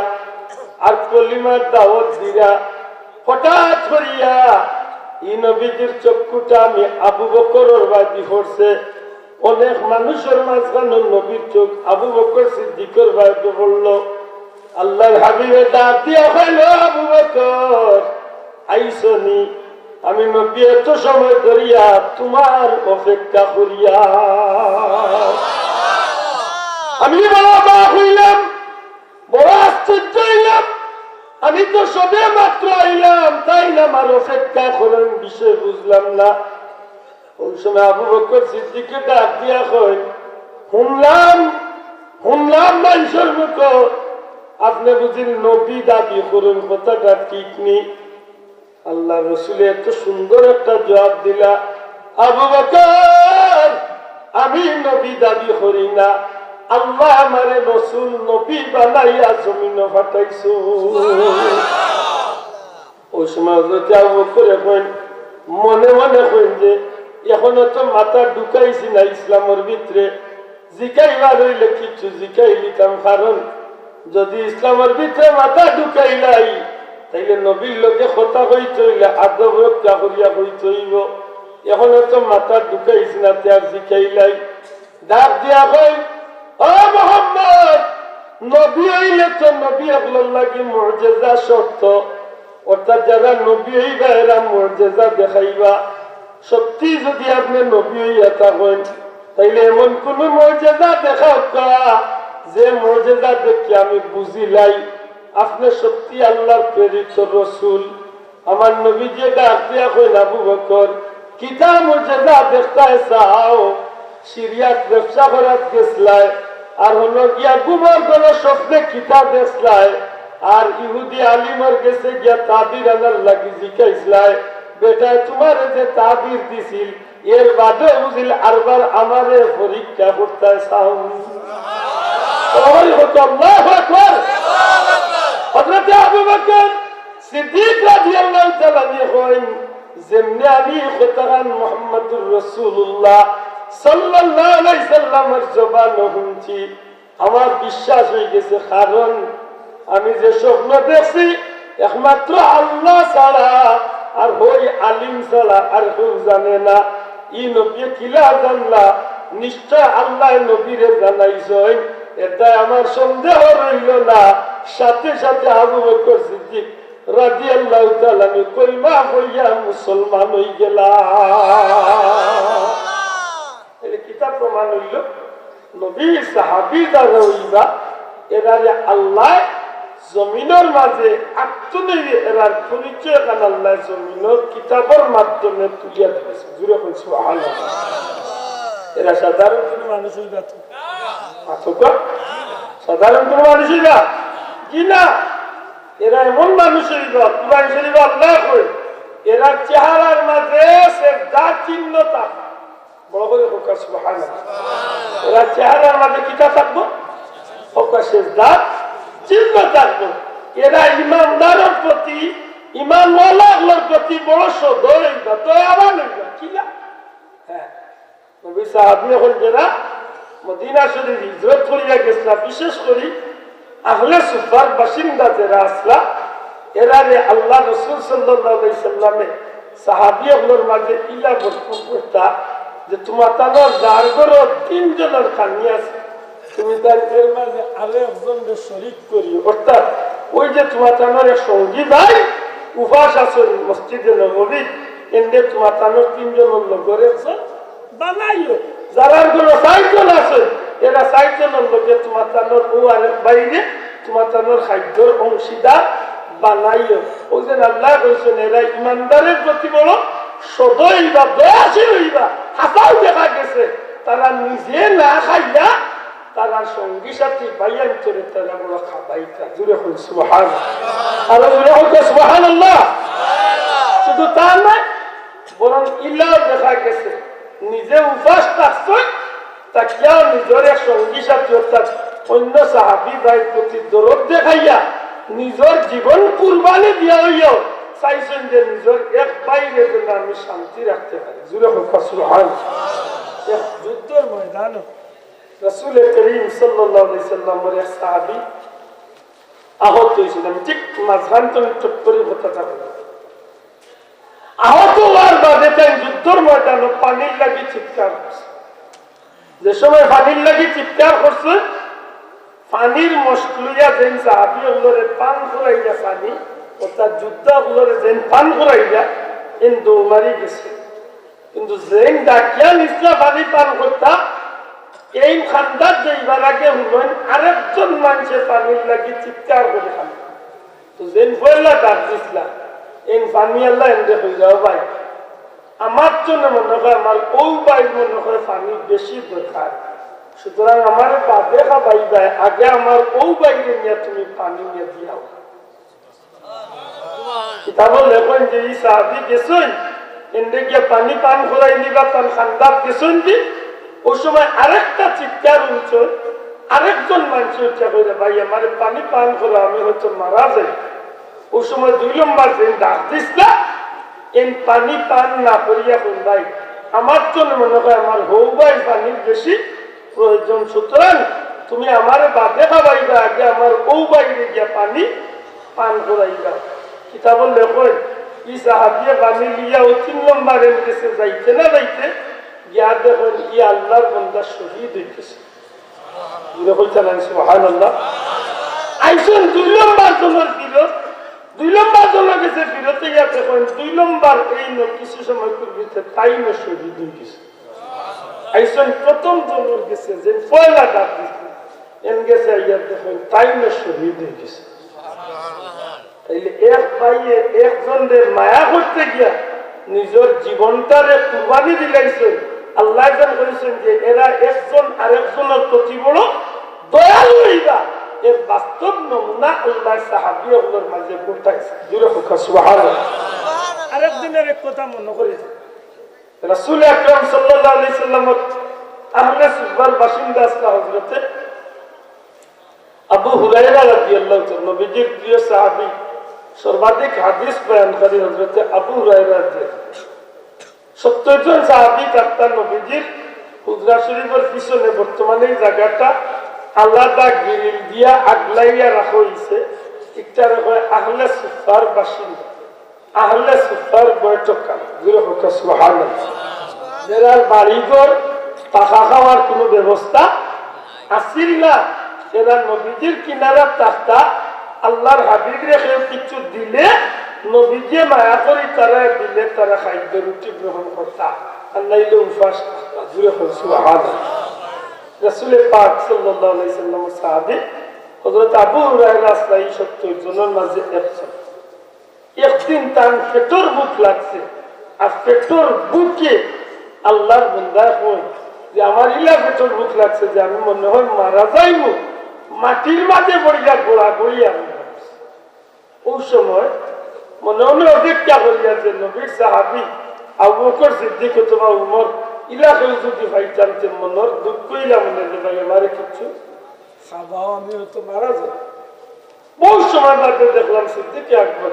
আর কলিমার দাওয়াত দিরা হঠাৎ করিয়া ই নবীজির চক্ষুটা আমি আবু বকরের বাজি পড়ছে অনেক মানুষের মাঝখানে নবীর চোখ আবু বকর সিদ্দিকের বাজি পড়লো আল্লাহর হাবিবে ডাক দিয়া কইল আবু বকর আইসনি আমি নবী এত সময় ধরিয়া তোমার অপেক্ষা করিয়া আমি বড় অবাক হইলাম বড় আশ্চর্য হইলাম আমি তো সবে মাত্র আইলাম তাই না আমার অপেক্ষা করেন বিষয় বুঝলাম না ওই সময় আবু বকর সিদ্দিককে ডাক দিয়া কই শুনলাম মানুষের মুখ আপনি বুঝিন নবী দাবি করুন কথাটা ঠিক নেই আল্লাহ রসুল এত সুন্দর একটা জবাব দিলা আবু বকর আমি নবী দাবি করি না আল্লাহ আমারে রসুল নবী বানাইয়া জমিন ফাটাইছো ওই সময় আবু বকর এখন মনে মনে কইন যে এখনো তো মাথা ঢুকাইছি না ইসলামের ভিতরে জিকাইবার হইলে কিছু জিকাই লিতাম কারণ যদি ইসলামের ভিতরে মাথা ঢুকাইলাই তাইলে নবীর লোকে কথা হইতে হইলে আদব রক্ষা করিয়া হইতে হইব এখনো তো মাথা ঢুকাইছি না তার জিকাইলাই ডাক দিয়া কই ও মোহাম্মদ নবী হইলে তো নবী আপনার লাগি মুজিজা শর্ত অর্থাৎ যারা নবী হইবা এরা মুজিজা দেখাইবা সত্যি যদি আপনি নবী হইয়া থাকেন তাইলে এমন কোন মুজিজা দেখাও যে মুজিজা দেখি আমি বুঝিলাই আপনি সত্যি আল্লাহর প্রেরিত রসুল আমার নবী যে ডাক দিয়া কইন আবু বকর কিতা মুজিজা দেখতে চাও সিরিয়াত ব্যবসা করাত গেছলাই আর হলো গিয়া গুমর কোন স্বপ্নে কিতাব দেখলাই আর ইহুদি আলিমর গেছে গিয়া তাবির আনার লাগি জিকাইছলাই বেটা তোমার যে তাবির দিছিল এর বাদে বুঝিল আরবার আমারে পরীক্ষা করতে চাও ওই হতো আল্লাহু আকবার হযরত আবু বকর সিদ্দিক রাদিয়াল্লাহু তাআলা কইন যেমনি আমি খতারান মুহাম্মদুর রাসূলুল্লাহ সাল্লাল্লাহু আলাইহি সাল্লামের জবান শুনছি আমার বিশ্বাস হয়ে গেছে কারণ আমি যে স্বপ্ন দেখছি একমাত্র আল্লাহ ছাড়া আর ওই আলিম ছাড়া আর কেউ জানে না ই নবী কিলা জানলা নিশ্চয় আল্লাহ নবীরে জানাইছেন এটা আমার সন্দেহ রইল না সাথে সাথে আবু বকর সিদ্দিক রাদিয়াল্লাহু তাআলা কলমা পড়িয়া মুসলমান হয়ে গেলা এটা কিতাব প্রমাণ হইল নবী সাহাবী যারা হইবা এরারে আল্লাহ জমিনের মাঝে আত্মনির্ভর এরার পরিচয় কান আল্লাহ জমিনের কিতাবের মাধ্যমে তুলিয়া দিয়েছে জুড়ে কইছি সুবহানাল্লাহ এরা সাধারণ কোন মানুষ হইবা তো আতকা সাধারণ কোন মানুষ হইবা কি না এরা এমন মানুষ হইবা কুরআন শরীফে আল্লাহ কই এরা চেহারার মাঝে সেজদা চিহ্ন থাকে বড় করে হোক সুবহানাল্লাহ এরা চেহারার মাঝে কিটা থাকবো হোক সেজদা চিহ্ন থাকবো এরা ইমানদারের প্রতি ইমানওয়ালার প্রতি বড় সদয় হইবা দয়াবান হইবা কি না হ্যাঁ নবী সাহাবী হল যারা মদিনা শরীফ হিজরত করিয়া গেছলা বিশেষ করে আহলে সুফার বাসিন্দা যারা আসলা এরারে আল্লাহ রাসূল সাল্লাল্লাহু আলাইহি সাল্লামে সাহাবীগুলোর মাঝে ইলা বর্তমান করতা যে তোমার তার জারগর তিনজনের কানি আছে তুমি তার এর মাঝে আরো একজনকে শরীক করি অর্থাৎ ওই যে তোমার তানোর এক সঙ্গী ভাই উপাস আছে মসজিদে নববী এন্ডে তোমার তানোর তিনজনের লগরে একজন বানাইও যারা গুলো চারজন আছে এরা চারজনের লগে তোমার তানোর ও আরেক বাইরে তোমার তানোর খাদ্যর অংশীদার বানাইও ওই যে আল্লাহ কইছেন এরা ইমানদারের প্রতি বড় সদয় হইবা দয়াশীল হইবা হাসাও দেখা গেছে তারা নিজে না খাইয়া তারা সঙ্গী সাথী বাইয়ান করে তারা বড় খাবাইতা জুড়ে হল সুবহানাল্লাহ আর জুড়ে হল সুবহানাল্লাহ শুধু তা নয় বরং ইল্লাও দেখা গেছে নিজে উপাস থাকছে তাকিয়াও নিজের এক সঙ্গী সাথী অর্থাৎ অন্য সাহাবী ভাই প্রতি দরদ দেখাইয়া নিজের জীবন কুরবানি দিয়া হইয়াও চাইছেন যে নিজের এক বাইরে যেন আমি শান্তি রাখতে পারি জুড়ে হোক সুবহানাল্লাহ এক যুদ্ধের ময়দান রাসূল করিম সাল্লাল্লাহু আলাইহি সাল্লামের এক সাহাবী আহত হয়েছিলেন ঠিক মাঝখান থেকে চক্করি হতে বলে আহত হওয়ার বাদে তাই যুদ্ধের ময়দানে পানির লাগি চিৎকার করছে যে সময় পানির লাগি চিৎকার করছে পানির মশলুয়া যেন সাহাবী ওগুলোরে পান করাইয়া পানি অর্থাৎ যুদ্ধ ওগুলোরে যেন পান করাইয়া এন দৌমারি গেছে কিন্তু যেন ডাকিয়া নিচলা পানি পান করতা এই খান্দার যাইবার আগে হলেন আরেকজন মানুষের পানির লাগি চিৎকার করে খান তো যেন পয়লা ডাক দিসলা এই পানি আল্লাহ এনে হয়ে যাও ভাই আমার জন্য মনে হয় আমার ও ভাই মনে হয় পানি বেশি দরকার সুতরাং আমার বাদে খাবাই ভাই আগে আমার ও বাইরে নিয়ে তুমি পানি নিয়ে দিয়াও কিতাবও লেখেন যে এই সাহাবী গেছেন এনে গিয়ে পানি পান করাই নিবা তার খান্দার গেছেন কি ওই সময় আরেকটা চিৎকার উঠছে আরেকজন মানুষ উঠে করে ভাই আমার পানি পান করো আমি হয়তো মারা যাই ওই সময় 2 নম্বর দিন ডাক দিস না এই পানি পান না করিয়া কোন ভাই আমার জন্য মনে হয় আমার হৌ ভাই পানির বেশি প্রয়োজন সুতরাং তুমি আমার বাদে খাবাইবা আগে আমার ও বাইরে গিয়া পানি পান করাইবা কিতাবল লেখেন ই সাহাবিয়ে পানি লিয়া ও 3 নম্বর এর কাছে যাইতে না যাইতে গিয়া দেখেন ই আল্লাহর বান্দা শহীদ হইতেছে দেখুন জানেন সুবহানাল্লাহ আইসন 2 নম্বর জনের ফিরত 2 নম্বর জনের কাছে ফিরতে গিয়া দেখেন 2 নম্বর এই কিছু সময় পূর্বে টাইমে শহীদ হইতেছে আইসন প্রথম জনের কাছে যে পয়লা ডাক দিছে এন গেছে আইয়া দেখেন টাইমে শহীদ হইতেছে তাইলে এক ভাইয়ে একজনের মায়া করতে গিয়া নিজের জীবনটারে কুরবানি দিলাইছেন আল্লাহ জান করেছেন যে এরা একজন আরেকজনের প্রতি বড় দয়ালু হইবা এর বাস্তব নমুনা আল্লাহ সাহাবীগুলোর মাঝে ফুটাইছে। জোরে হোক সুবহানাল্লাহ। আরেকদিনের এক কথা মনে করি, রাসূল আকরাম সাল্লাল্লাহু আলাইহি সাল্লাম আহলে সুফার বাসিন্দা আসলা হযরতে আবু হুরায়রা রাদিয়াল্লাহু তাআলা, নবীজির প্রিয় সাহাবী, সর্বাধিক হাদিস বয়ানকারী হযরতে আবু হুরায়রা রাদিয়াল্লাহু। 70 জন সাহাবী থাকতেন নবীজির হুজরা শরীফের পিছনে। বর্তমানে এই জায়গাটা আলাদা গ্রিল দিয়া আগলাইয়া রাখা হয়েছে। একটা হয় আহলে সুফার বাসিন্দা, আহলে সুফার বৈঠকখানা। জোরে হোক সুবহানাল্লাহ। যারা বাড়িঘর পাখা খাওয়ার কোনো ব্যবস্থা আসিল না, এরা নবীজির কিনারা থাকতা। আল্লাহর হাবিব রেখে কিছু দিলে নবীজি মায়া করি তারা দিলে তারা খাদ্য রুটি গ্রহণ করতা, আর নাইলে উপাস থাকতা। জোরে হোক সুবহানাল্লাহ। রাসূল পাক সাল্লাল্লাহু আলাইহি সাল্লামের সাহাবী হযরত আবু হুরায়রা রাসূলুল্লাহ 70 জনের মাঝে একজন। একদিন তার পেটর বুক লাগছে, আর পেটর বুকে আল্লাহর বান্দা কই যে আমার ইলা পেটর বুক লাগছে যে আমি মনে হয় মারা যাইবো, মাটির মাঝে পড়িয়া গোড়া গড়িয়া। ওই সময় মনে মনে অপেক্ষা করিয়া যে নবীর সাহাবী আবু বকর সিদ্দিক অথবা উমর ইলাকেও যদি ভাইটাম যে মনের দুঃখ কইলা মনে যে ভাই আমারে কিছু খাবাও, আমি হয়তো মারা যাই। বহু সময় বাদে দেখলাম সিদ্দিক আকবর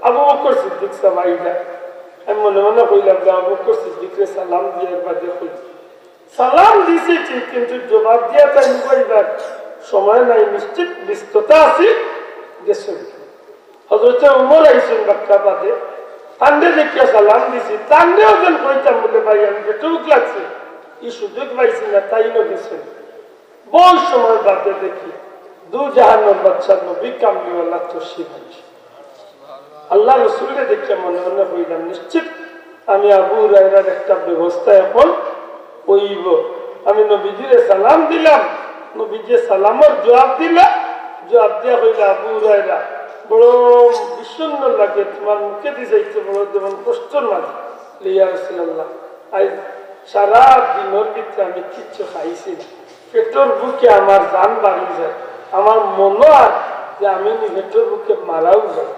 আবু বকর সিদ্দিক সামাইলা। আমি মনে মনে কইলাম যে আবু বকর সিদ্দিকরে সালাম দিয়ে বাদে কই সালাম দিছি ঠিক, কিন্তু জবাব দিয়া তাই কইবার সময় নাই, নিশ্চিত ব্যস্ততা আছে গেছে। হযরত উমর আইছেন বাক্কা বাদে, তান্ডে দেখিয়া সালাম দিছি, তান্ডেও যেন কইতাম বলে ভাই আমি পেটুক লাগছে, এই সুযোগ পাইছি না, তাই না গেছেন। বহু সময় বাদে দেখি দু জাহানের বাচ্চা নবী কামলিওয়ালা তশরিফ আনছে। আল্লাহ রসুলকে দেখে মনে মনে হইলাম নিশ্চিত আমি আবু হুরায়রার একটা ব্যবস্থা এখন হইব। আমি নবীজিরে সালাম দিলাম, নবীজি সালামের জবাব দিলা, জবাব দিয়া হইলে আবু হুরায়রা বড় বিষণ্ণ লাগে, তোমার মুখে দিয়ে যাইতে বড় যেমন কষ্টর মাঝে। ইয়া রাসূলুল্লাহ, আজ সারা দিনের ভিতরে আমি কিচ্ছু খাইছি না, পেটের বুকে আমার জান বাড়ি যায়, আমার মনে আর যে আমি পেটের বুকে মারাও যাই।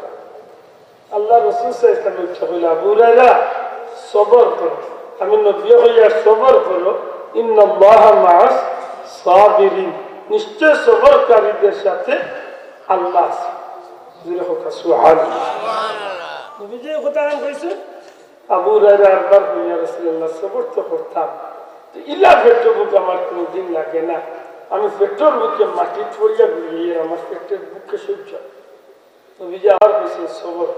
আল্লাহ রাসূল সাল্লাল্লাহু আলাইহি ওয়াসাল্লাম কইলা আবু হুরায়রা সবর করো, আমি নবী হইয়া সবর করো, ইন্নাল্লাহা মা'আস সাবিরিন, নিশ্চয় সবরকারীদের সাথে আল্লাহ আছে। জোরে হোক সুবহানাল্লাহ। নবীজি কথা কইছে আবু হুরায়রা আরবার কইয়া রাসূলুল্লাহ সবর তো করতাম, তো ইলা পেটের বুক আমার কোনদিন লাগে না, আমি পেটের বুকে মাটি ছড়িয়া ঘুরিয়ে আমার পেটের বুকে সহ্য। নবীজি আর কইছে সবর,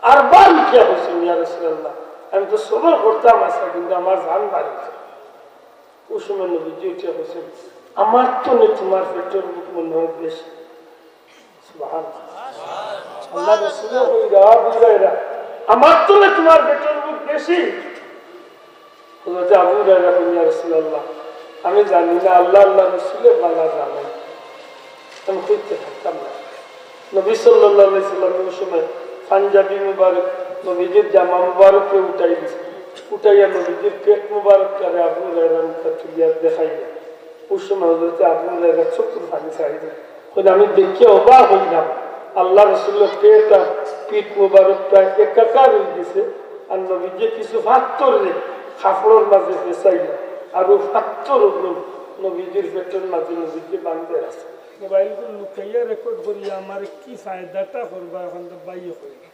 আরবার উঠিয়া কইছে ইয়া রাসূলুল্লাহ আমি তো সবর করতাম আসা, কিন্তু আমার জান বাড়ি যায়। ওই সময় নবীজি উঠিয়া কইছে আমার তো নেই, তোমার পেটের বুক মনে হয় বেশি। সুবহানাল্লাহ। আল্লাহ রাসূল কইরা আবু হুরায়রা আমার তো নেই, তোমার পেটের বুক বেশি। হযরত আবু হুরায়রা কইলেন ইয়া রাসূলুল্লাহ আমি জানি না, আল্লাহ আল্লাহ রাসূলের বালা জানেন, আমি কইতে থাকতাম না। নবী সাল্লাল্লাহু আলাইহি সাল্লাম ওই সময় পাঞ্জাবি মুবারক নবীজির জামা মুবারককে উঠাই দিছে, উঠাইয়া নবীজির পেট মুবারকটারে আবু হুরায়রার মুখে তুলিয়া দেখাইয়া। ওই সময় হযরত আবু হুরায়রা চোখের পানি ছাড়িলেন, কইলেন আমি দেখে অবাক হইলাম, আল্লাহ রাসূলের পেট আর পিঠ মুবারকটা একাকার হয়ে গেছে, আর নবীজি কিছু পাথর কাপড়ের মাঝে ফেসাইলেন, আর ওই পাথর নবীজির পেটের মাঝে নবীজি বান্ধে আছে। মোবাইলগুলো লুকাইয়া রেকর্ড করিয়া আমার কি ফায়দাটা করবা, এখন তো বাইয়ে করিবা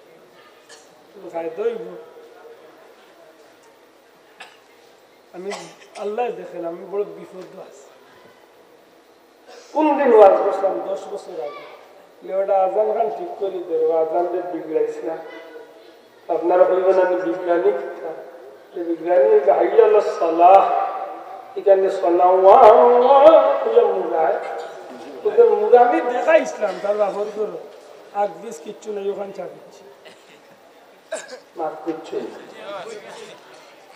ফায়দা হইব। আমি আল্লাহ দেখেন আমি বড় বিপদ আছি। কোনদিন ওয়াজ করছিলাম 10 বছর আগে, ওটা আজান খান ঠিক করে দেবো, আজানদের বিগড়াইছি না। আপনারা কইবেন আমি বিজ্ঞানী, বিজ্ঞানী হাইয়া সালাহ এখানে সলাওয়া মুগায় ওদের মুরামি দেখা ইসলাম তার বাবর করো আগ বিশ কিচ্ছু নেই, ওখানে চাপিচ্ছি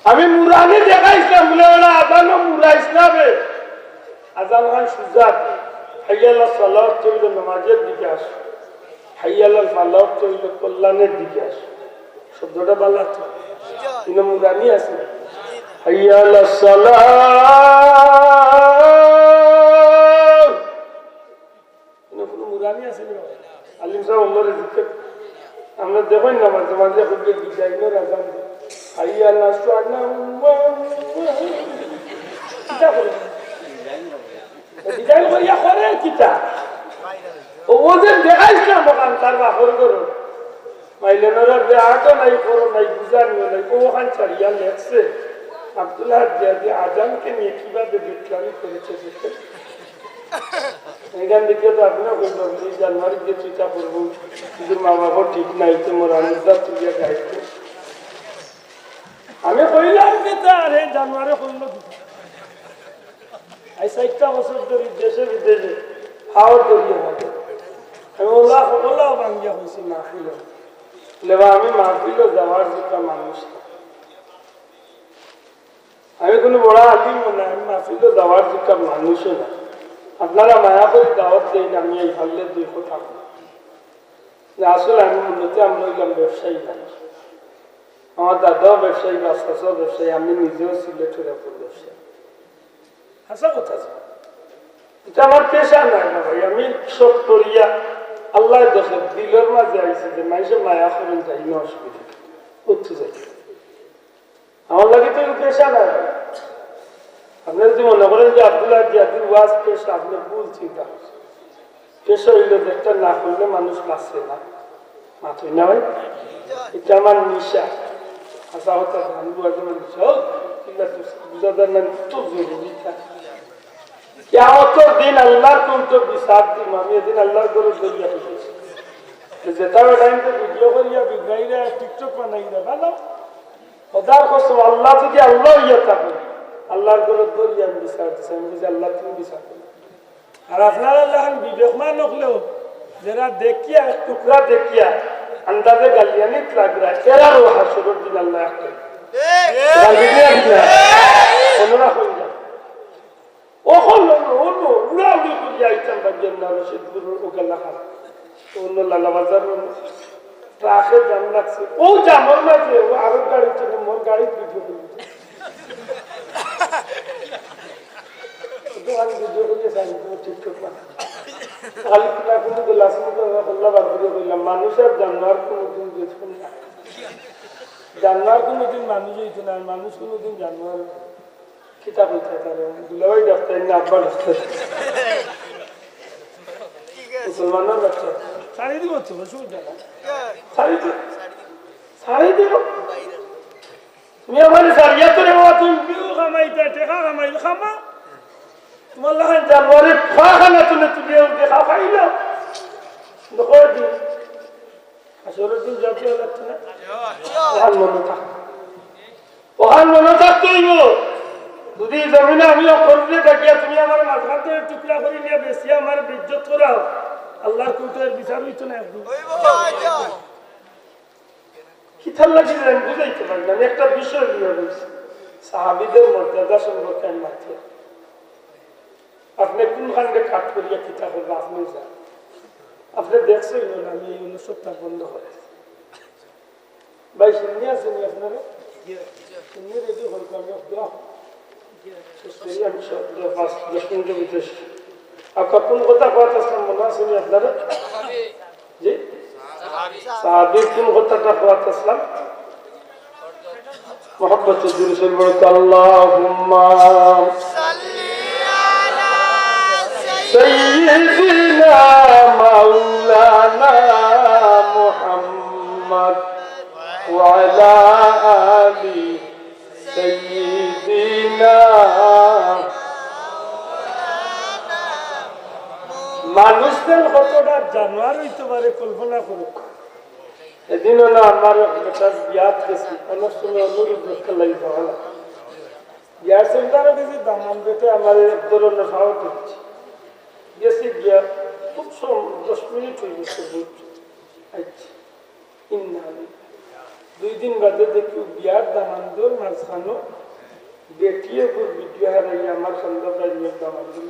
আমি মুরানি দেখা ইসলাম বলে ওরা আজানও মুরা ইসলামে আজান খান সুজাত হাইয়াল্লাহ সালাহ চইল নামাজের দিকে আসো, হাইয়াল্লাহ ফালাহ চইল কল্যাণের দিকে আসো। শব্দটা বালা তো কিন্তু মুরানি আছে হাইয়াল্লাহ সালাহ জানি আছে আলিম সাহেব অন্যরে জিজ্ঞেস আমরা দেখেন না মাঝে মাঝে খুবই ডিজাইনের আজান আইয়া লাস্ট আন্না কিতা করে ডিজাইন করিয়া করে কিতা ও যে দেখাইছিলাম ওখান তার বাপর করো মাইলেনার বেহাটো নাই করো নাই বুঝানিও নাই ওখান ছাড়িয়া লেখছে আব্দুল্লাহ জিয়াদি আজানকে নিয়ে কিভাবে বিপ্লবী করেছে দেখেন এখান থেকে তো আপনার বললাম এই জানুয়ারি যে চিন্তা করবো কিন্তু মা বাবা ঠিক নাই তো মোর আমুদা তুলিয়া গাইতে আমি কইলাম যে তার এই জানুয়ারি করলো এই 60টা বছর ধরে দেশে বিদেশে হাওয়া দরিয়ে থাকে আমি ওল্লাহ ভাঙ্গিয়া হয়েছি মাহফিল লেবা আমি মাহফিল যাওয়ার যেটা মানুষ আমি কোনো বড় আলিমও না আমি মাহফিল যাওয়ার যেটা মানুষও না আপনারা মায়া করে দাওয়াত দেন আমি এই ভাবলে দুই কথা আসলে আমি মূলত আমরা হইলাম ব্যবসায়ী মানুষ আমার দাদাও ব্যবসায়ী বা চাচাও ব্যবসায়ী আমি নিজেও সিলেটের উপর ব্যবসায়ী হাসা কথা এটা আমার পেশা নাই না ভাই আমি সব করিয়া আল্লাহ দেখে দিলের মাঝে আইসি যে মানুষে মায়া করেন যাই না অসুবিধা উঠতে যাই আমার লাগে তো পেশা নাই আপনি যদি মনে করেন যে আব্দুল্লাহ জিয়াদির ওয়াজ পেশা আপনি ভুল চিন্তা করছেন পেশা হইলে একটা না করলে মানুষ বাঁচে না মাথুই না ভাই এটা আমার নিশা আশা হতো আমি বুঝাদার না তো জরুরি থাকে দিন আল্লাহর কোন তো বিচার দিন আমি এদিন আল্লাহর গরু দইয়া ফেলেছি যেটা টাইমতে ভিডিও করিয়া বিঘ্নাইরা টিকটক বানাইরা ভালো ওদার কসম আল্লাহ যদি আল্লাহ ইয়া থাকে আল্লাহর গরু দইয়া আমি বিচার দিচ্ছি আমি বুঝি আল্লাহ তুমি বিচার করি আর আপনার আল্লাহ বিবেকমান হলেও যারা দেখিয়া টুকরা দেখিয়া আন্দাজে গালিয়ানিত লাগরা এরারও হাসরের দিন আল্লাহ করে অনুরা হয়ে যায় উড়াউড়ি করিয়া আইতাম বাগিয়ার না রশিদপুরের ওখানে অন্য লালাবাজার ট্রাকে জাম লাগছে ও জামর মাঝে ও আরো গাড়ি চলে মোর গাড়ি ভিডিও করি আমি ভিডিও করিয়ে চাই টিকটক বানা খালি কিনা কোনো গ্লাস মতো আল্লাহ বার করে বললাম মানুষের জানোয়ার কোনোদিন দেখুন না জানোয়ার কোনোদিন মানুষ হইতো না মানুষ কোনোদিন জানোয়ার কিতাব হইতে পারে দুলাভাই ডাক্তার না আব্বা ডাক্তার মুসলমানের বাচ্চা শাড়ি দিব তো অসুবিধা না শাড়ি দিব তুমি আমার শাড়িয়া তো রে বাবা তুমি বিউ খামাইতে টেকা খামাইল খামা তোমার লাগান জানোয়ারের খানা তুলে তুলে দেখা পাইলাম দেখো দিন আসরের দিন যাতে লাগছে না ওহান মনে থাকতেই যদি জমিনে আমিও করলে থাকিয়া তুমি আমার মাঝখানে টুকরা করে নিয়ে বেশি আমার বিজ্জত করাও আল্লাহর কুটের বিচার হইতো না একদম কিথার লাগি আমি বুঝাইতে পারলাম একটা বিষয় নিয়ে রয়েছে সাহাবিদের মর্যাদা সম্পর্কে আমি মাত্র আপনি কোনখানে কাট করিয়া কিতা করবো আপনি যান আপনি দেখছেন আমি এই অনুষ্ঠানটা বন্ধ করে ভাই শুনি আছেন আপনারা শুনি রেডি হল আমি আমি সব 10 মিনিটের ভিতরে আপনার কোন কথা কথা আসলাম মনে আছেন আপনারা জি সাহাবীর কোন কথাটা কথা আসলাম মোহাম্মদ রাসূল আল্লাহুম্মা سيدنا مولانا محمد وعلى آل سيدنا মানুষদের কতটা জানোয়ার হইতে পারে কল্পনা করুক এদিনও না আমার বেটার বিয়াত গেছি অনেক সময় অনুরোধ করতে লাগি ভালো বিয়ার সেন্টারে গেছি দামান বেটে আমার এক ধরনের সাহস দিচ্ছি গেছি গিয়া খুব 10 মিনিট হয়ে গেছে দুই দিন বাদে দেখি বিয়ার দামানদর মাঝখানো দেখিয়ে ভিডিও হারাইয়া আমার সন্ধ্যা নিয়ে দামান দিল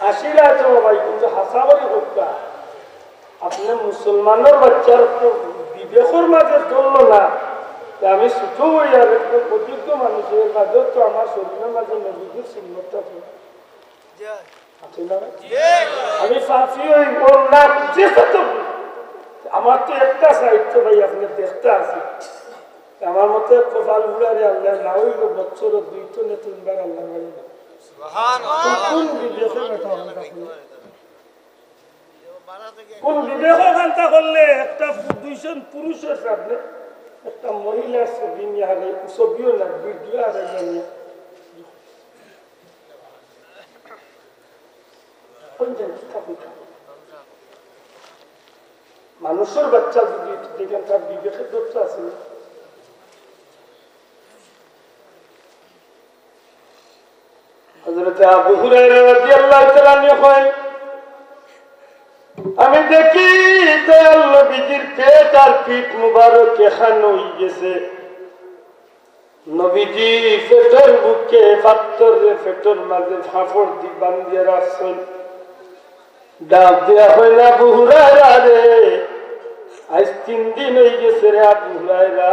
আসিলা তো ভাই কিন্তু হাসাবারি হত্যা আপনি মুসলমানের বাচ্চার বিবেকের মাঝে ধরলো না আমি ছোট হই আর একদম অযোগ্য মানুষের মাঝে তো আমার শরীরের মাঝে নবীদের সুন্নতটা আছে না? আমি ফাঁসি ওই ওর নাম যে তো আমার তো একটা সাহিত্য ভাই আপনি দেখতে আছি আমার মতে কপাল ঘুরারে আল্লাহ না হইল বছর 2 টনে 3 বার আল্লাহ বলে কোন বিদেশে বেটা আমরা কোন বিদেশে কান্তা করলে একটা 200 পুরুষের সামনে একটা মহিলার ছবি নিয়ে আরে ছবিও না ভিডিও আরে নিয়ে মানুষের বাচ্চা যদি দেখেন তার বিবেকের দোষ আছে হযরত আবু হুরায়রা রাদিয়াল্লাহু তাআলা কয় আমি দেখি দয়াল নবীজির পেট আর পিঠ মুবারক এখানে হয়ে গেছে নবীজি পেটের বুকে পাথরের পেটের মাঝে ফাফড় দি বাঁধিয়ে রাখছেন ডাক দিয়া হয় না আবু হুরায়রা রে আজ 3 দিন হয়ে গেছে রে আবু হুরায়রা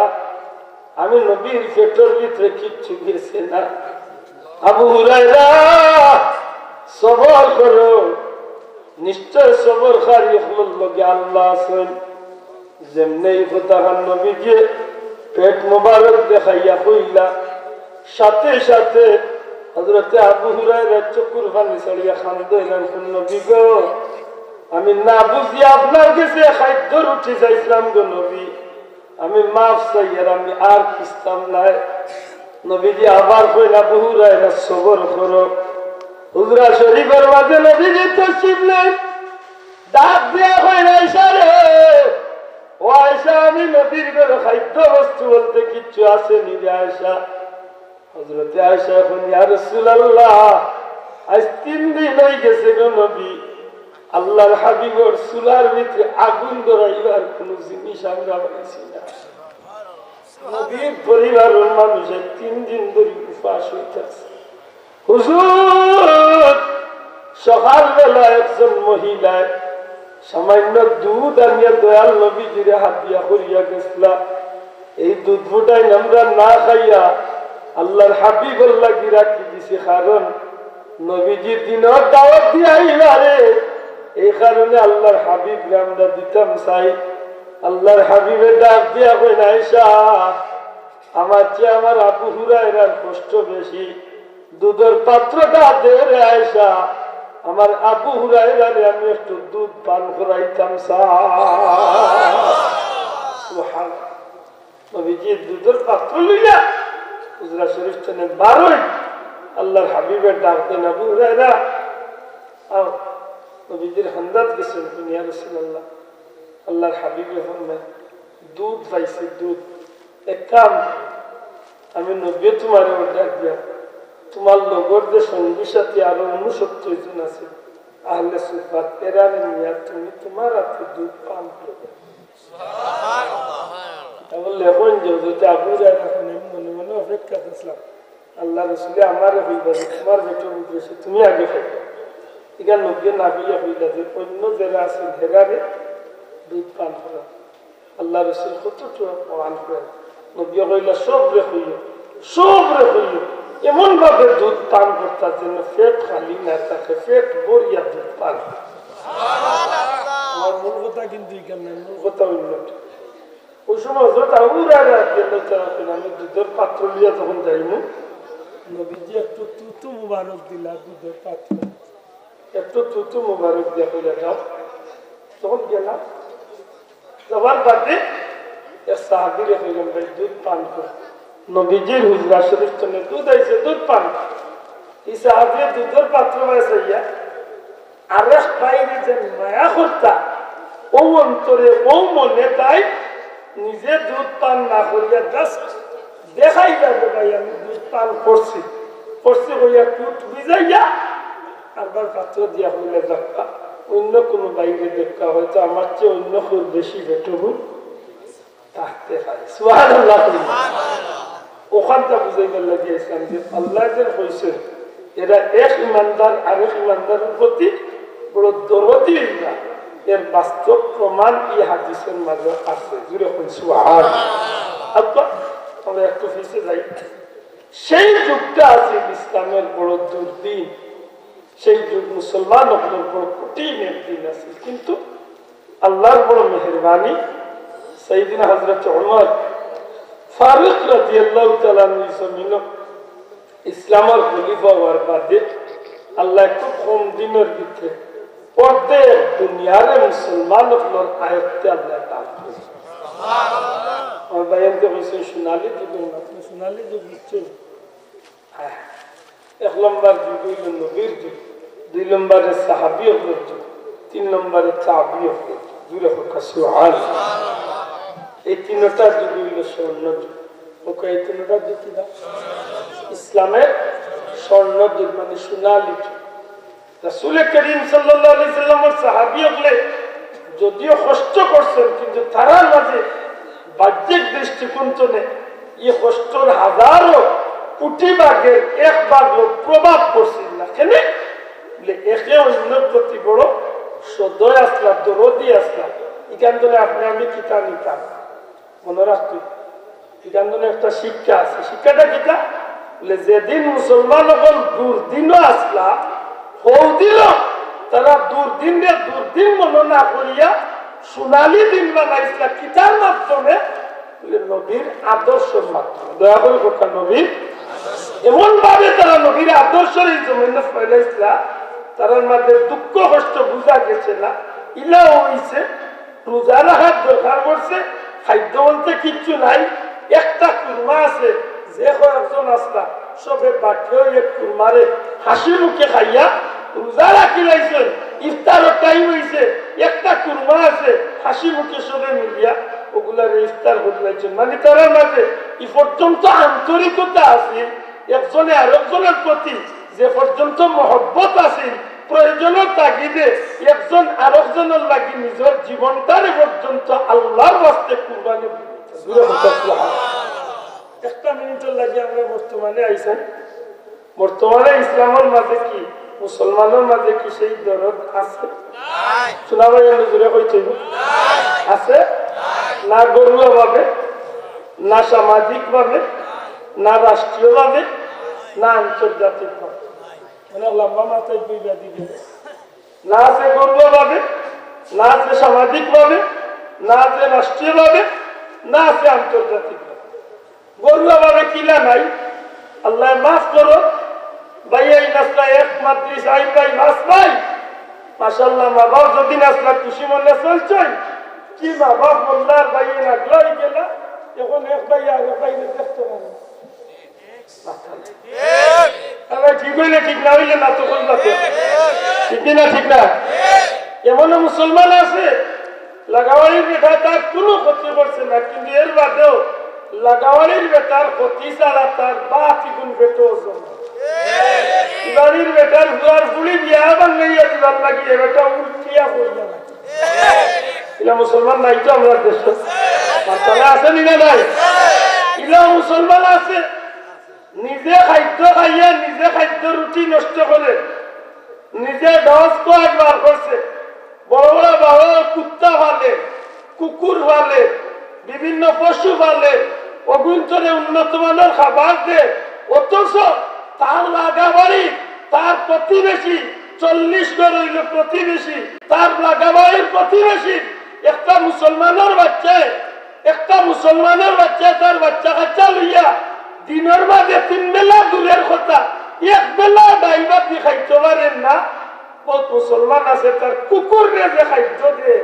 আমি নবীর পেটের ভিতরে কিচ্ছু গেছে না আবু হুরায়রা সবর করো নিশ্চয় সবর খারি হল লগে আল্লাহ আছেন যেমনি ফতাহান নবীজি পেট মোবারক দেখাইয়া কইলা সাথে সাথে হযরত আবু হুরায়রা চোখের পানি ছাড়িয়া কাঁদলেন নবী গো আমি না বুঝি আপনার কাছে খাদ্য রুটি চাইছিলাম গো নবী আমি মাফ চাই আর আমি আর কিস্তাম নাই নবীজি আবার কইলা আবু হুরায়রা সবর করো হুজরা শরীফের মাঝে নবীজি তশরিফ নেন ডাক দিয়া কইলা আয়েশা রে ও আয়েশা আমি নবীর ঘরে খাদ্য বস্তু বলতে কিচ্ছু আসেনি রে আয়েশা হযরত আয়েশা এখন ইয়া রাসূলুল্লাহ আজ 3 দিন হয়ে গেছে গো নবী আল্লাহর হাবিবের চুলার ভিতরে আগুন ধরাইবার কোন জিনিস আমরা পাইছি না নবীর পরিবারের মানুষের 3 দিন ধরে উপবাস হইতেছে হুজুর সকালবেলা একজন মহিলায় সামান্য দুধ আনিয়া দয়াল নবীজির হাত দিয়া করিয়া গেছিলা এই দুধ ফুটাই আমরা না খাইয়া আল্লাহর হাবিবের লাগি রাখি দিছি কারণ নবীজির দিনের দাওয়াত দিয়া আইবারে এই কারণে আল্লাহর হাবিব আমরা দিতাম চাই আল্লাহর হাবিবের ডাক দিয়া কই না আয়েশা আমার চেয়ে আমার আবু হুরায়রার কষ্ট বেশি দুধের পাত্রটা দে রে আয়েশা আমার আবু হুরায়রারে আমি একটু দুধ পান করাইতাম সুবহানাল্লাহ নবীজি দুধের পাত্র লইয়া হুজরা শরীফ থেকে বারোই আল্লাহর হাবিবের ডাক দেন আবু হুরায়রা আও নবীজির হান্দাত গেছেন ইয়া রাসূলুল্লাহ আল্লাহর হাবিবে ফরমান দুধ পাইছে দুধ এক কাম আমি নবী তোমার ডাক দিয়া তোমার লগর যে সঙ্গী সাথী আরো 69 জন আছে আহলে সুফাত এরা নিয়ে তুমি তোমার হাতে দুধ পান করবে তাহলে এখন যদি আবু হুরায়রা মনে মনে অপেক্ষা করছিলাম আল্লাহ রাসূল আমার হইবা তোমার বেটো উঠেছে তুমি আগে খাইবে এখানে নবী না হইয়া হইলা যে অন্য যারা আছে হেরারে দুধ পান করা আল্লাহ রাসূল কতটুকু পান করে নবী কইলা সব রে হইল এমন ভাবে দুধ পান করতার জন্য পেট খালি না থাকে পেট ভরিয়া দুধ পান আমার মূল কথা কিন্তু এখানে মূল কথা উন্নত ওই সময় আমি দুধের পাত্র লিয়া তখন যাইনি নবীজি একটু তুতু মুবারক দিলা দুধের পাত্র একটু তুতু মুবারক দিয়া কইলা যাও তখন গেলাম যাবার বাদে এক সাহাবীরে কইলাম ভাই দুধ পান কর নবীজির হুজরা শরীফ থেকে দুধ আইছে দুধ পান এই সাহাবী দুধের পাত্র বাসাইয়া আরেক বাইরে যে মায়া করতা ও অন্তরে ও মনে তাই নিজে দুধ পান না করিয়া জাস্ট দেখাই যাবে ভাই আমি দুধ পান করছি কইয়া টুট ভিজাইয়া আবার পাত্র দিয়া হইলে দেখা অন্য কোনো বাইরে দেখা হয়তো আমার চেয়ে অন্য খুব বেশি বেটবু থাকতে পারে সুবহানাল্লাহ ওখানটা বুঝাইবার লাগিয়েছিলাম যে আল্লাহ যে হয়েছে এরা এক ইমানদার আরেক ইমানদারের প্রতি বড় দরদি না এর বাস্তব প্রমাণ এই হাদিসের মাঝে আছে জুড়ে আমরা একটু ফিসে যাই সেই যুগটা আছে ইসলামের বড় দুর্দিন সেই যুগ মুসলমান হলো বড় কঠিন একদিন আছে, কিন্তু আল্লাহর বড় মেহেরবানি সাইয়েদিনা হযরত ওমর ফারুক রাদিয়াল্লাহু তাআলা জমিন ইসলামের খলিফা হওয়ার বাদে আল্লাহ খুব কম দিনের ভিতরে অর্ধেক দুনিয়ার মুসলমান হলোর আয়ত্তে আল্লাহ দান করেছে। আমার ভাইয়ানকে বলছে সোনালি যুগ, আপনি সোনালি যুগ বুঝছেন? এক নম্বর যুগ হইল নবীর যুগ, 2 নম্বরে সাহাবী হলোর যুগ, 3 নম্বরে তাবী হলোর যুগ। জুড়ে হোক সুবহানাল্লাহ। এই তিনটা যুগ হইল স্বর্ণ যুগ। ওকে এই তিনটা যুগ কি না? ইসলামের স্বর্ণ যুগ মানে সোনালী যুগ। রাসূল করিম সাল্লাল্লাহু আলাইহি সাল্লামের সাহাবী হলে যদিও কষ্ট করছেন, কিন্তু তারা মাঝে বাহ্যিক দৃষ্টিকোণ থেকে এই কষ্টর হাজারো কোটি ভাগের 1 ভাগ প্রভাব পড়ছিল না। কেন বলে একে অন্যের প্রতি বড় সদয় আসলাম, দরদি আসলাম। এখান থেকে আপনি আমি কিতা নিতাম মনে রাখতে। এখান থেকে একটা শিক্ষা আছে। শিক্ষাটা কিতা বলে যেদিন মুসলমান হল দুর্দিনও আসলা দিল, তারা দুর্দিন মনে না করিয়া সোনালী দিন বানাইছিলা কিতার মাধ্যমে, নবীর আদর্শের মাধ্যমে। দয়া করে কথা নবীর এমন ভাবে তারা নবীর আদর্শের এই জমিনে ফেলাইছিলা, তার মাঝে দুঃখ কষ্ট বুঝা গেছে না। ইলাও হইছে রোজা রাখার দরকার পড়ছে, খাদ্য বলতে কিচ্ছু নাই, একটা কুরমা আছে, যে কয়েকজন আসলা সবে বাটিও এক কুরমারে হাসি মুখে খাইয়া রোজা রাখি লাইছেন। ইফতারের টাইম হয়েছে, একটা কুরমা আছে, হাসি মুখে সবে মিলিয়া ওগুলার ইফতার করে লাইছেন। মানে তারা মাঝে এই পর্যন্ত আন্তরিকতা আছে একজনে আরেকজনের প্রতি, যে পর্যন্ত মহব্বত আছে প্রয়োজনের তাগিদে একজন আরেকজনের লাগি নিজের জীবনটারে পর্যন্ত আল্লাহর রাস্তে কুরবানি। একটা মিনিটের লাগে আমরা বর্তমানে আইছেন। বর্তমানে ইসলামের মাঝে কি মুসলমানের মাঝে কি সেই দরদ আছে? শোনা ভাই জোরে কইতে আছে না? গরুয়া ভাবে না, সামাজিক ভাবে না, রাষ্ট্রীয় ভাবে না, আন্তর্জাতিক ভাবে। মানে লম্বা মাথায় দুইটা দিকে না আছে গরুয়া ভাবে, না আছে সামাজিক ভাবে, না আছে রাষ্ট্রীয় ভাবে, না আছে আন্তর্জাতিক ভাবে। গরুয়া ভাবে কিলা নাই, আল্লাহ মাফ করো ভাই, এই নাস্তা এক মাদ্রিস আই ভাই মাস ভাই মাশাআল্লাহ, মা বাপ যদি নাস্তা খুশি মনে চলছেন কি মা বাপ মোল্লার ভাই নাগলাই গেলা, এখন এক ভাই আর এক ভাই দেখতে পারে ঠিক হইলে ঠিক না হইলে না, তো বলবা তো ঠিক না, ঠিক না? এমন মুসলমান আছে লাগাওয়ারির বেটা তার কোনো ক্ষতি করছে না, কিন্তু এর বাদেও লাগাওয়ারির বেটার ক্ষতি ছাড়া তার বা তিগুণ বেটো জমা। বাড়ির বেটার বুয়ার ফুলি বিয়া বাঙ্গাইয়া দিবার লাগিয়ে বেটা উল্টিয়া পড়িয়া লাগে। ইলা মুসলমান নাই তো আমরা দেশ আছে না নাই? ইলা মুসলমান আছে নিজে খাদ্য খাইয়া নিজে খাদ্য রুটি নষ্ট করে, নিজে দশ কয়েক বার করছে, বড় বড় বড় কুত্তা ফালে, কুকুর ফালে, বিভিন্ন পশু ফালে, অগুন্তরে উন্নত মানের খাবার দে, অথচ তার লাগাবাড়ি তার প্রতিবেশী 40 ঘর হইল প্রতিবেশী, তার লাগাবাড়ির প্রতিবেশী একটা মুসলমানের বাচ্চা তার বাচ্চা কাচ্চা লইয়া দিনের মাঝে 3 বেলা দূরের কথা 1 বেলা ডাইবার দিয়ে খাইতে পারেন না। বহুত মুসলমান আছে তার কুকুর যে খাদ্য দিয়ে,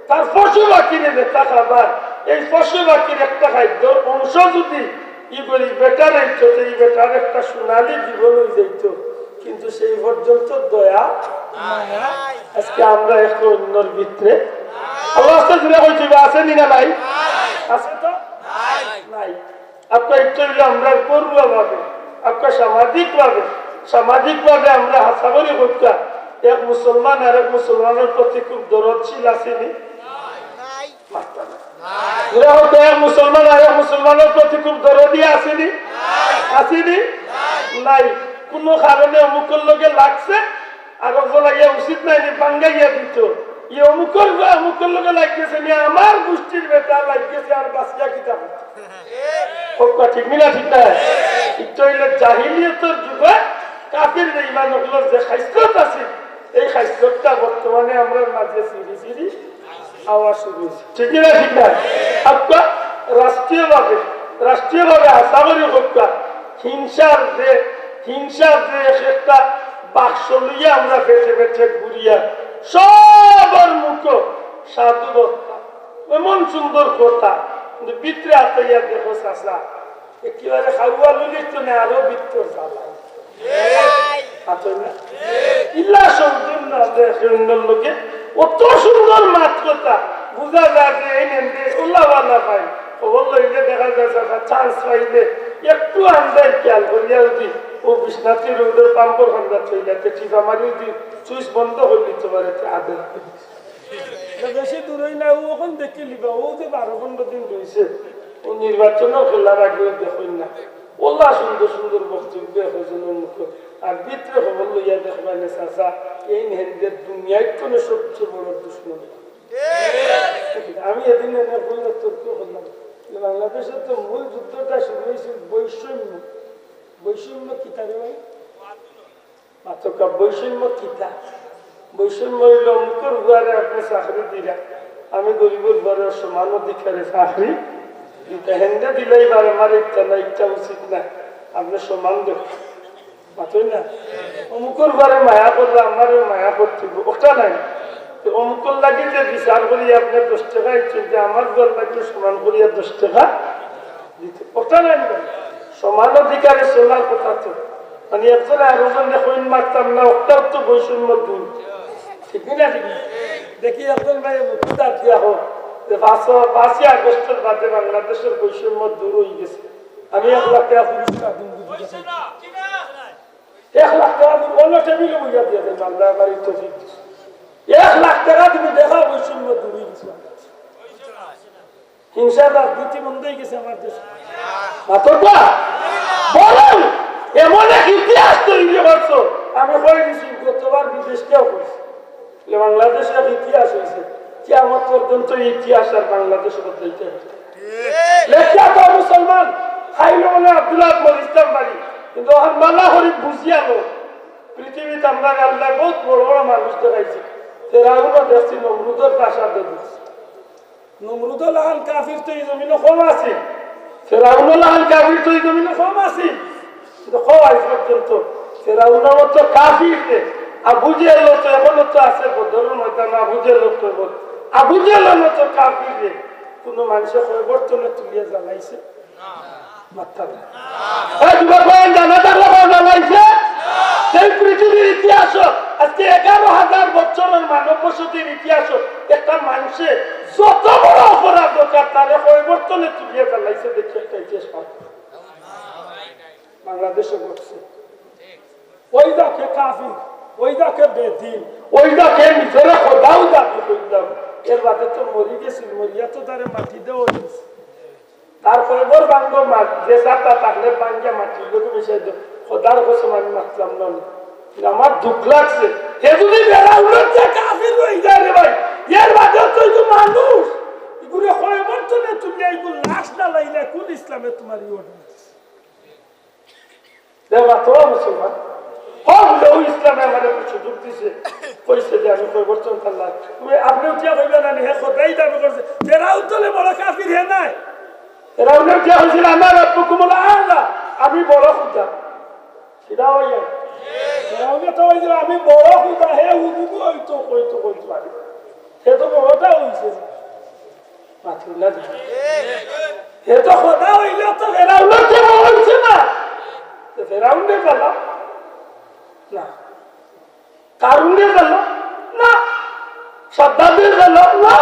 তার পশু পাখিরে যেটা খাবার, এই পশু পাখির একটা খাদ্যর অংশ যদি বেটার এই বেটার একটা সোনালী জীবন হয়ে যাইত, কিন্তু সেই পর্যন্ত দয়া আজকে আমরা একটু অন্যর ভিতরে আল্লাহ জুড়ে হয়েছি আছে না নাই? আছে তো নাই। আপনার একটু আমরা করুয়া ভাবে আপনার সামাজিক ভাবে আমরা হাসাবরি করতাম এক মুসলমান আর এক মুসলমানের প্রতি খুব দরদশীল আসেনি? এক মুসলমান আর এক মুসলমানের প্রতি খুব দরদি আসেনি? নাই। কোন কারণে অমুকের লোকে লাগছে আর লাগিয়ে উচিত নাই বাঙ্গাইয়া দিত, অমুকের লোকে লাগতেছে আমার গোষ্ঠীর বেটা লাগতেছে আর বাঁচিয়া কিতাব ঠিক না? ঠিক না? জাহিলিয়তের যুগে কাফির বেঈমানগুলোর যে খাইসলত আছে এই খাইসলতটা বর্তমানে আমরা মাঝে সিঁড়ি সিঁড়ি আওয়াজ শুরু হয়েছে। ঠিক না ঠিক না? আপনার রাষ্ট্রীয়ভাবে আশা করি হোকা হিংসার যে একটা বাক্স লইয়া আমরা বেঁচে বেঁচে ঘুরিয়া সবার মুখ সাধু বক্তা এমন সুন্দর কথা কিন্তু ভিতরে আতাইয়া দেখো চাষা একেবারে খাওয়া লইলে তো না আরো ভিতর চালাই ইল্লা সৌজন্য লোকে অত সুন্দর মাত কথা বুঝা যায় যে এই নেন উল্লাহওয়ালা পাই খবর লইলে দেখা যায় চান্স পাইলে একটু আন্দাজ খেয়াল করিয়া যদি ও বিশ্বনাথী রোডের পাম্পর খান্দা চইলাতে টিপা মারি যদি সুইচ বন্ধ করে দিতে পারে আদের বেশি দূরেই না ও ওখান দেখে লিবা ও যে 12-15 দিন রয়েছে ও নির্বাচনও খেলার আগে দেখুন না ওল্লা সুন্দর সুন্দর বক্তব্য হয়েছেন মুখ আর ভিতরে খবর লইয়া দেখবেন চাষা এই নেহেদের দুনিয়ায় কোনো সবচেয়ে বড় দুশ্মন। আমি এদিন এনে বললে তর্ক করলাম বাংলাদেশের তো মূল যুদ্ধটা শুরু হয়েছিল বৈষম্য কিতারে ভাই মাতকা বৈষম্য কিতা বৈষম্য হইল অঙ্কর ঘরে আপনি চাকরি দিলা আমি গরিবের ঘরে সমান অধিকারে চাকরি হেন্দে দিলেই বার আমার ইচ্ছা না ইচ্ছা উচিত না আপনি সমান দেখ মাতই না অমুকর ঘরে মায়া করলে আমার মায়া করতে ওটা নাই অমুকর লাগি যে বিচার করি আপনি 10 টাকা ইচ্ছেন যে আমার ঘর লাগলে সমান করিয়া 10 টাকা দিতে ওটা নাই সমান অধিকারে চলার কথা তো মানে একজনে আরো জন কইন মারতাম না ওটাও তো বৈষম্য দূর ঠিক না ঠিক দেখি একজন ভাই মুক্তার দিয়া হোক যে 5ই আগস্টের বাদে বাংলাদেশের বৈষম্য দূর হয়ে গেছে আমি 1 লাখ টাকা পুলিশ দিন 1 লাখ টাকা দিন অন্য টেবিলে বুঝা দিয়ে দেন আল্লাহ বাড়ি তো 1 লাখ টাকা তুমি দেখা বৈষম্য দূর হয়ে গেছে হিংসা রাজনীতি বন্ধ হয়ে গেছে আমার দেশে মাত্রটা বলেন এমন এক ইতিহাস তৈরি করছো আমি হয়ে গেছি গতবার বিদেশকেও করছি বাংলাদেশের এক ইতিহাস হয়েছে কি আমার পর্যন্ত ইতিহাস আর বাংলাদেশ বদলাইতে লেখা তো মুসলমান খাইলো বলে আব্দুল্লাহ ইসলাম বাড়ি কিন্তু মালা হরি বুঝিয়া লোক পৃথিবীতে আমরা আল্লাহ বহুত বড় বড় মানুষ দেখাইছি ফেরাউনও দেখছি নমরুদের প্রাসাদ দেখছি নমরুদও লাহান কাফির তো এই জমিনে কম আছে ফেরাউনও লাহান কাফির তো এই জমিনে কম আছে কিন্তু আজ পর্যন্ত ফেরাউনের মতো কাফির আবু জেহেল তো এখনো তো আছে বদরের ময়দানে আবু জেহেলের মতো কাফির কোন মানুষের পরিবর্তনে তুলিয়া জ্বালাইছে মাথা পৃথিবীর ইতিহাস আজকে 11,000 বছরের মানব বসতির ইতিহাস একটা মানুষের যত বড় অপরাধ দরকার তার পরিবর্তনে তুলিয়া জ্বালাইছে দেখি একটা ইতিহাস বাংলাদেশে ঘটছে ওই দেখে কাফির ওই দেখে বেদিন ওই দেখে নিজেরা খোদাও দাবি করলাম এর বাদে তো মরি গেছিল মরিয়া তো তারে মাটি দেওয়া হয়েছে তার খবর বাঙ্গ যে চারটা থাকলে বাঙ্গা মাটির লোক মিশাই দেব খোদার কসম আমি মাতলাম না আমার দুঃখ লাগছে হে যদি বেড়া উড়ছে কাফির হয়ে যায় রে ভাই এর বাদে তো মানুষ এগুলো পরিবর্তনে তুমি এইগুলো লাশ না লাইলে কোন ইসলামে তোমার দেবা তো মুসলমান ইসলামে আমাদের সুযোগ দিছে কইছে যে আমি পরিবর্তন করলাম আপনি উঠিয়া কইবেন না হে খোদাই দাবি করছে ফেরাউন তলে বড় কাফির হে নাই ফেরাউনের কি হয়েছিল আমার রব্বুকুমুল আ'লা আমি বড় খুদা সেটা হইয়া ফেরাউনে তো হইছিল আমি বড় খুদা হে উদিবু হইতো কইতো পারি সে তো বড়টা হইছে মাথা না হে তো খোদা হইলে তো ফেরাউনের কি হইছে না ফেরাউনের গেল না কারুনের গেল না সাদ্দাদের গেল না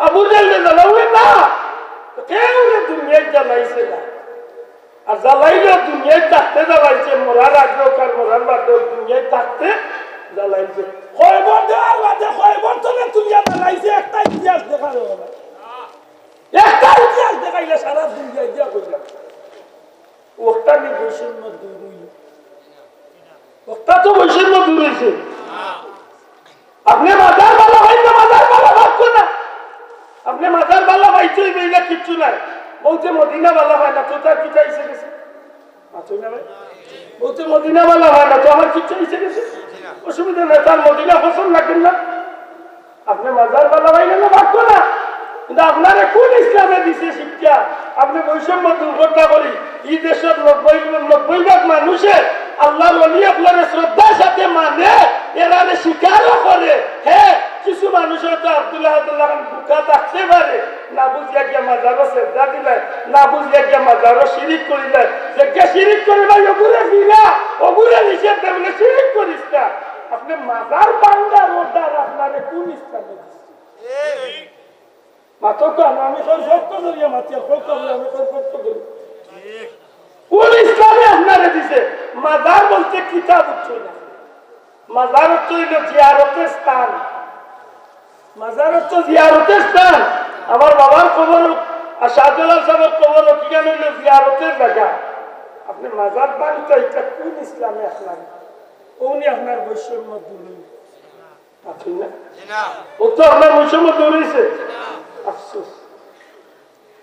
আবু জেহেলের গেল না কেউ দুনিয়ায় জ্বালাইছে না আর জ্বালাইলে দুনিয়ায় থাকতে জ্বালাইছে মরার আগেও কার মরার বাদেও দুনিয়ায় থাকতে জ্বালাইছে খয়বর দেওয়ার বাদে খয়বর্তনে তুলিয়া জ্বালাইছে একটা ইতিহাস দেখা যাবে না একটা ইতিহাস দেখাইলে সারা দুনিয়ায় দিয়া কইলাম ওটা নি বৈষম্য দূর হইল ওটা তো বৈষম্য দূর হয়েছে আপনি মাজার বালা ভাই না মাজার বালা ভাবছো না আপনি মাজার বালা ভাইছই বেইলা কিচ্ছু নাই বলতে মদিনা বালা হয় না তো তার কি চাইছে গেছে আছেন না ভাই বলতে মদিনা वाला হয় না তো আমার কিচ্ছু ইচ্ছে গেছে অসুবিধা নেই তার মদিনা পছন্দ লাগেন না আপনি মাজার वाला ভাই না বাক্য না কিন্তু আপনারা কোন ইসলামে দিছে শিক্ষা আপনি বৈষম্য দুর্ঘটনা করি এই দেশের 90% মানুষের আল্লাহর ওলি আপনার শ্রদ্ধার সাথে মানে এরা স্বীকারও করে হ্যাঁ কিছু মানুষ হয়তো আব্দুল্লাহ বুকা থাকতে পারে না বুঝিয়া গিয়া মাজারও শ্রদ্ধা দিলেন না বুঝিয়া গিয়া মাজারও শিরিক করিলেন যে শিরিক করিলেন ওগুলো ফিরা ওগুলো নিষেধ দেবেন শিরিক করিস না আপনি মাজার বাঙ্গার ওটার আপনারে কোন ইসলামে দিচ্ছে মাত্র আমি সত্য করিয়া মাতিয়া সত্য করি আমি সত্য করি কোন ইসলামে আপনারে দিছে মাজার বলতে কিতাব উচ্চই না মাজার হইল জিয়ারতের স্থান মাজার হচ্ছে জিয়ারতের স্থান আমার বাবার খবর আর শাহজালাল সাহেবের খবর কিখানে হইল জিয়ারতের জায়গা আপনি মাজার বানতে এটা কোন ইসলামে আপনার উনি আপনার বৈষম্য দূর আছেন না ও তো আপনার বৈষম্য দূর হয়েছে আফসোস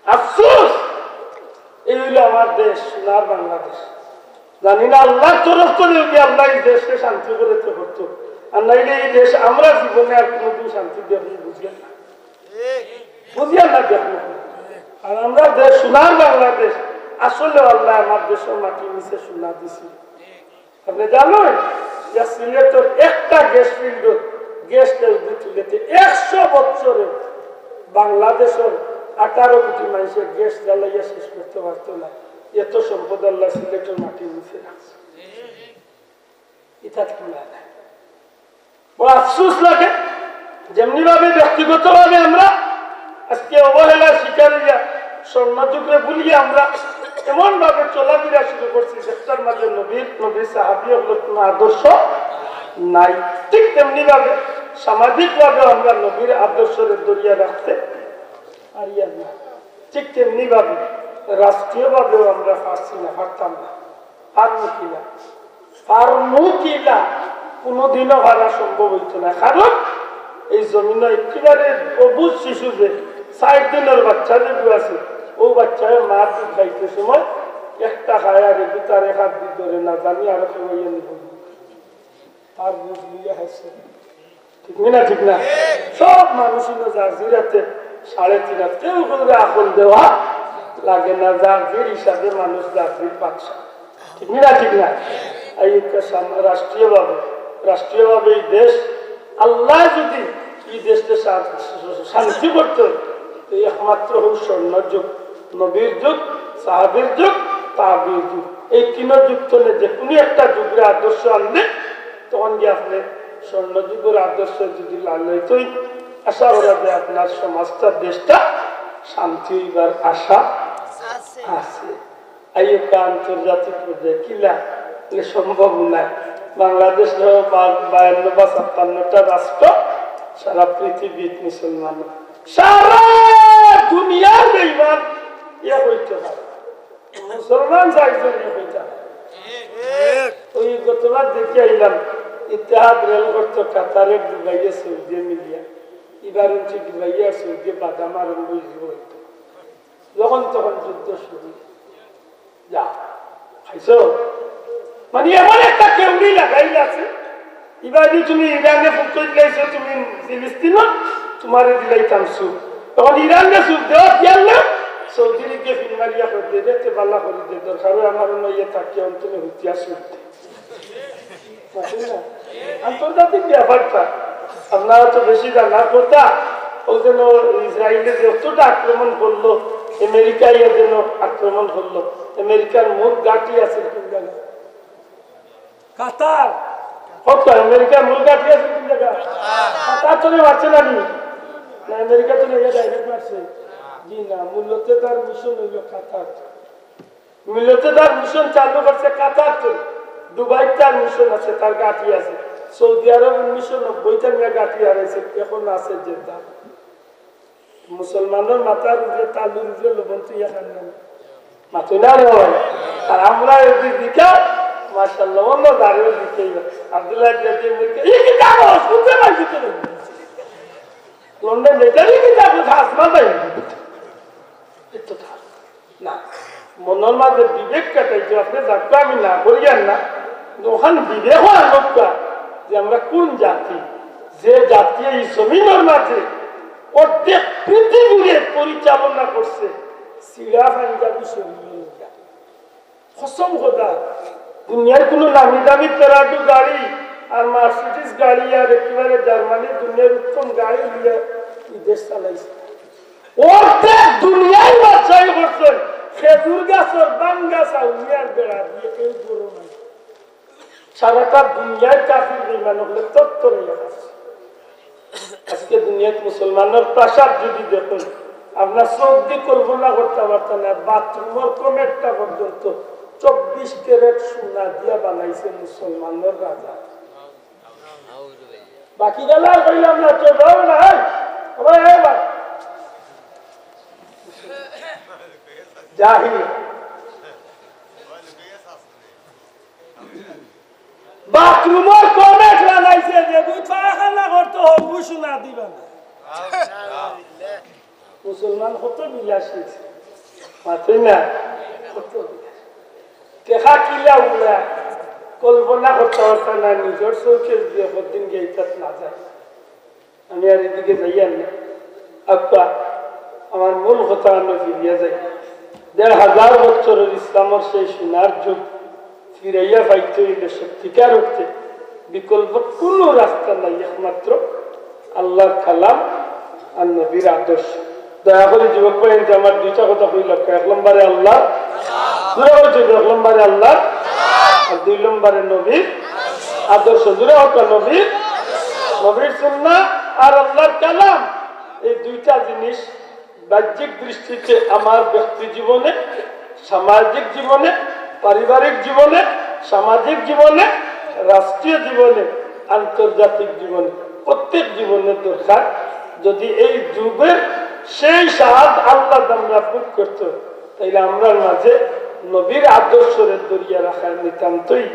আফসোস এই হইল আমার দেশ সোনার বাংলাদেশ জানি না আল্লাহর তরফ করে যদি আল্লাহ এই দেশকে শান্তি করে করতো আর নাইলে এই দেশ আমরা জীবনে আর কোনোদিন শান্তি দেখি বুঝলেন না বুঝিয়া না দেখুন আর আমরা দেশ সোনার বাংলাদেশ আসলে আল্লাহ আমার দেশের মাটি নিচে সোনা দিছি আপনি জানেন যে সিলেটের একটা গ্যাস ফিল্ড গ্যাস তুলেতে 100 বছরে বাংলাদেশের 18 কোটি মানুষের গ্যাস জ্বালাইয়া শেষ করতে পারত না এত সম্পদ আল্লাহ সিলেটের মাটি নিচে রাখছে এটা কি লাগে বড় আফসোস লাগে যেমনি ভাবে ব্যক্তিগত ভাবে আমরা আজকে অবহেলার শিকার হইয়া স্বর্ণযুগে ভুলিয়ে আমরা এমন ভাবে চলাফেরা শুরু করছি যেটার মাঝে নবীর সাহাবী কোনো আদর্শ নাই ঠিক তেমনি ভাবে সামাজিক ভাবে আমরা নবীর আদর্শের দরিয়া রাখতে পারি না ঠিক তেমনি ভাবে রাষ্ট্রীয় ভাবেও আমরা পারছি না পারতাম না পারমু কিনা কোনোদিনও হারা সম্ভব হইতো না কারণ এই জমিন একেবারে অবুজ শিশু যে 60 দিনের বাচ্চা যে আছে ও বাচ্চায় মা দুধ খাইতে সময় একটা খায় আর দুটারে হাত দিয়ে ধরে না জানি আরো খাইয়া নিব তার বুঝ লিয়ে হাসছে ঠিক না ঠিক না সব মানুষই জাজিরাতে 3.5 কেউ করে আকল দেওয়া লাগে না জাজির হিসাবে মানুষ জাজির বাদশা ঠিক না ঠিক না এই রাষ্ট্রীয়ভাবে এই দেশ আল্লাহ যদি এই দেশকে শান্তি করত একমাত্র হোক স্বর্ণ যুগ নবীর যুগ সাহাবীর যুগ তাবির যুগ এই 3 যুগ তো যে কোনো একটা যুগের আদর্শ আনলে তখন গিয়ে আপনি স্বর্ণ যুগের আদর্শ যদি লালইতই আশা করা যায় আপনার সমাজটা দেশটা শান্তি হইবার আশা আছে আইকা আন্তর্জাতিক পর্যায়ে কিলা সম্ভব নয় বাংলাদেশ 52 বা 56টা রাষ্ট্র সারা পৃথিবীর মুসলমান সারা দুনিয়ার বেঈমান ইয়া হইতে পারে মুসলমান যাইজন হইতে পারে ওই গতবার দেখে আইলাম ইতিহাদ রেল করতো কাতারের দুবাইয়ে সৌদি মিলিয়া এবার হচ্ছে দুবাইয়া সৌদি বাদাম আরম্ভ হইতো যখন তখন যুদ্ধ শুরু যা খাইছো মানে এমন একটা কেউনি লাগাই আছে এবার যদি তুমি ইরানে ফুটো দিলাইছো তুমি ফিলিস্তিন তোমার দিলাইতাম সুপ তখন ইরানে সুপ দেওয়া দিয়ালে সৌদি লিগে ফিলমারিয়া করে দিতে পাল্লা করে দিয়ে দরকার আমার ইয়ে থাকে অন্তরে হুতিয়া সুপ আন্তর্জাতিক ব্যাপারটা আপনারা তো বেশি জানার কথা ওই জন্য ইসরায়েলে যতটা আক্রমণ করলো আমেরিকায় যেন আক্রমণ করলো আমেরিকার মূল ঘাঁটি আছে কোন জায়গায় কাতার কত আমেরিকার মূল ঘাঁটি আছে কোন জায়গায় কাতার চলে মারছে না আমেরিকা তো ডাইরেক্ট মারছে জি না মূলত তার মিশন হইল কাতার মূলত তার মিশন চালু করছে কাতার তো দুবাই তার মিশন আছে তার ঘাঁটি আছে সৌদি আরবের মিশন 90টা নিয়ে ঘাঁটি হারাইছে এখন আছে জেদ্দা মুসলমানের মাথার উপরে তালুর উপরে লবণ তুইয়া খান মাথুই না আর আমরা দিকা মাশাআল্লাহ অন্য দাঁড়িয়ে দিকে আব্দুল্লাহ শুনতে পাইছি তো লন্ডন বেটারি কি যাবো আসমান পাই না মনের মাঝে বিবেক কাটাইছে আপনি যাকে আমি না করিয়ান না ওখানে বিবেক হওয়ার লোকটা যে আমরা কোন জাতি যে জাতি এই জমিনের মাঝে অর্ধেক পৃথিবীকে পরিচালনা করছে সিরা পাঞ্জাবি শরীর কসম খোদা দুনিয়ার কোনো নামি দামি পেরাডু গাড়ি আর মার্সিডিস গাড়ি আর একেবারে জার্মানি দুনিয়ার উত্তম গাড়ি নিয়ে দেশ চালাইছে অর্ধেক দুনিয়ায় বাচ্চাই করছেন খেজুর গাছের বান গাছ আউলিয়ার বেড়া দিয়ে কেউ গরু নাই সারাটা দুনিয়ার কাফির বেঈমান হলে তত্তরে আছে আজকে দুনিয়ার মুসলমানের প্রাসাদ যদি দেখুন আপনার চোখ দিয়ে কল্পনা করতে পারতেন না বাথরুমের কমেটটা পর্যন্ত 24 ক্যারেট সোনা দিয়া বানাইছে মুসলমানের রাজা বাকি গেল আর কইলাম না চোখ না জাহিল বাথরুমের কমেট বানাইছে যে দুই পায়খানা করতে হবু সোনা দিবা না মুসলমান কত বিলাসী মাথে না কত দেখা কিলা উলা কল্পনা করতে পারতাম না নিজের চোখে দিয়ে কতদিন গেইতাত না যায় আমি আর এদিকে যাইয়ার না আব্বা আমার মূল কথা আমরা ফিরিয়া যাই 1500 বছরের ইসলামের সেই সোনার যুগ ফিরাইয়া পাইতে হইলে সত্যিকার অর্থে বিকল্প কোনো রাস্তা নাই একমাত্র আল্লাহর কালাম আর নবীর আদর্শ দয়া করে যুবক ভাই আমার দুইটা কথা কইল 1 নম্বরে আল্লাহ 2 নম্বরে আল্লাহ আর 2 নম্বরে নবীর আদর্শ জুড়ে হোক নবীর সুন্নাহ আর আল্লাহর কালাম এই দুইটা জিনিস বাহ্যিক দৃষ্টিতে আমার ব্যক্তি জীবনে সামাজিক জীবনে পারিবারিক জীবনে সামাজিক জীবনে রাষ্ট্রীয় জীবনে আন্তর্জাতিক জীবনে প্রত্যেক জীবনের দরকার যদি এই যুগের সেই সাহায্য আল্লাহ আমরা বুক করত তাইলে আমরা মাঝে নবীর আদর্শের দরিয়া রাখা নিতান্তই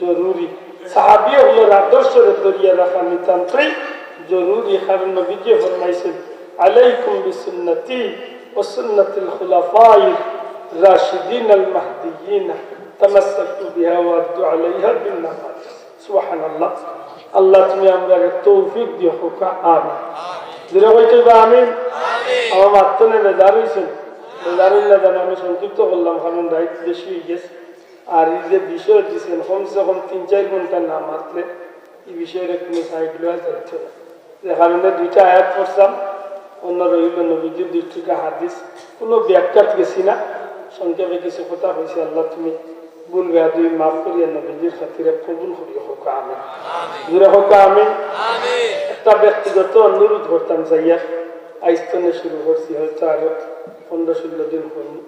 জরুরি সাহাবী হলোর আদর্শের দরিয়া রাখা নিতান্তই জরুরি কারণ নবীজি ফরমাইছেন আলাইকুম বিসুন্নতি ওয়া সুন্নাতিল খুলাফায়ে রাশিদিন আল মাহদিয়িন তামাসসাকু বিহা ওয়া আদু আলাইহা বিন নামাজ সুবহানাল্লাহ আল্লাহ তুমি আমাদের তৌফিক দিও হোকা আমিন দিরা হইতে বা আমিন আমার মাত্তনে বেজার হইছেন বেজারুল্লাহ জানা আমি সংক্ষিপ্ত করলাম কারণ রাইট বেশি হয়ে গেছে আর এই যে বিষয় দিচ্ছেন কমসে কম 3-4 ঘন্টা না মাত্রে এই বিষয়ের কোনো সাইড লওয়া যাচ্ছে না যে কারণে 2টা আয়াত পড়লাম অন্য রইল নবীজির 2টা হাদিস কোনো ব্যাখ্যাত গেছি না সংক্ষেপে কিছু কথা হয়েছে আল্লাহ তুমি ভুল বেয়াদবি মাফ করিয়া নবীজির খাতিরে কবুল করিয়া হোক আমিন জোরে হোক আমিন একটা ব্যক্তিগত অনুরোধ করতাম যাইয়া আইস্তনে শুরু করছি হয়তো আরো 15-16 দিন হয়নি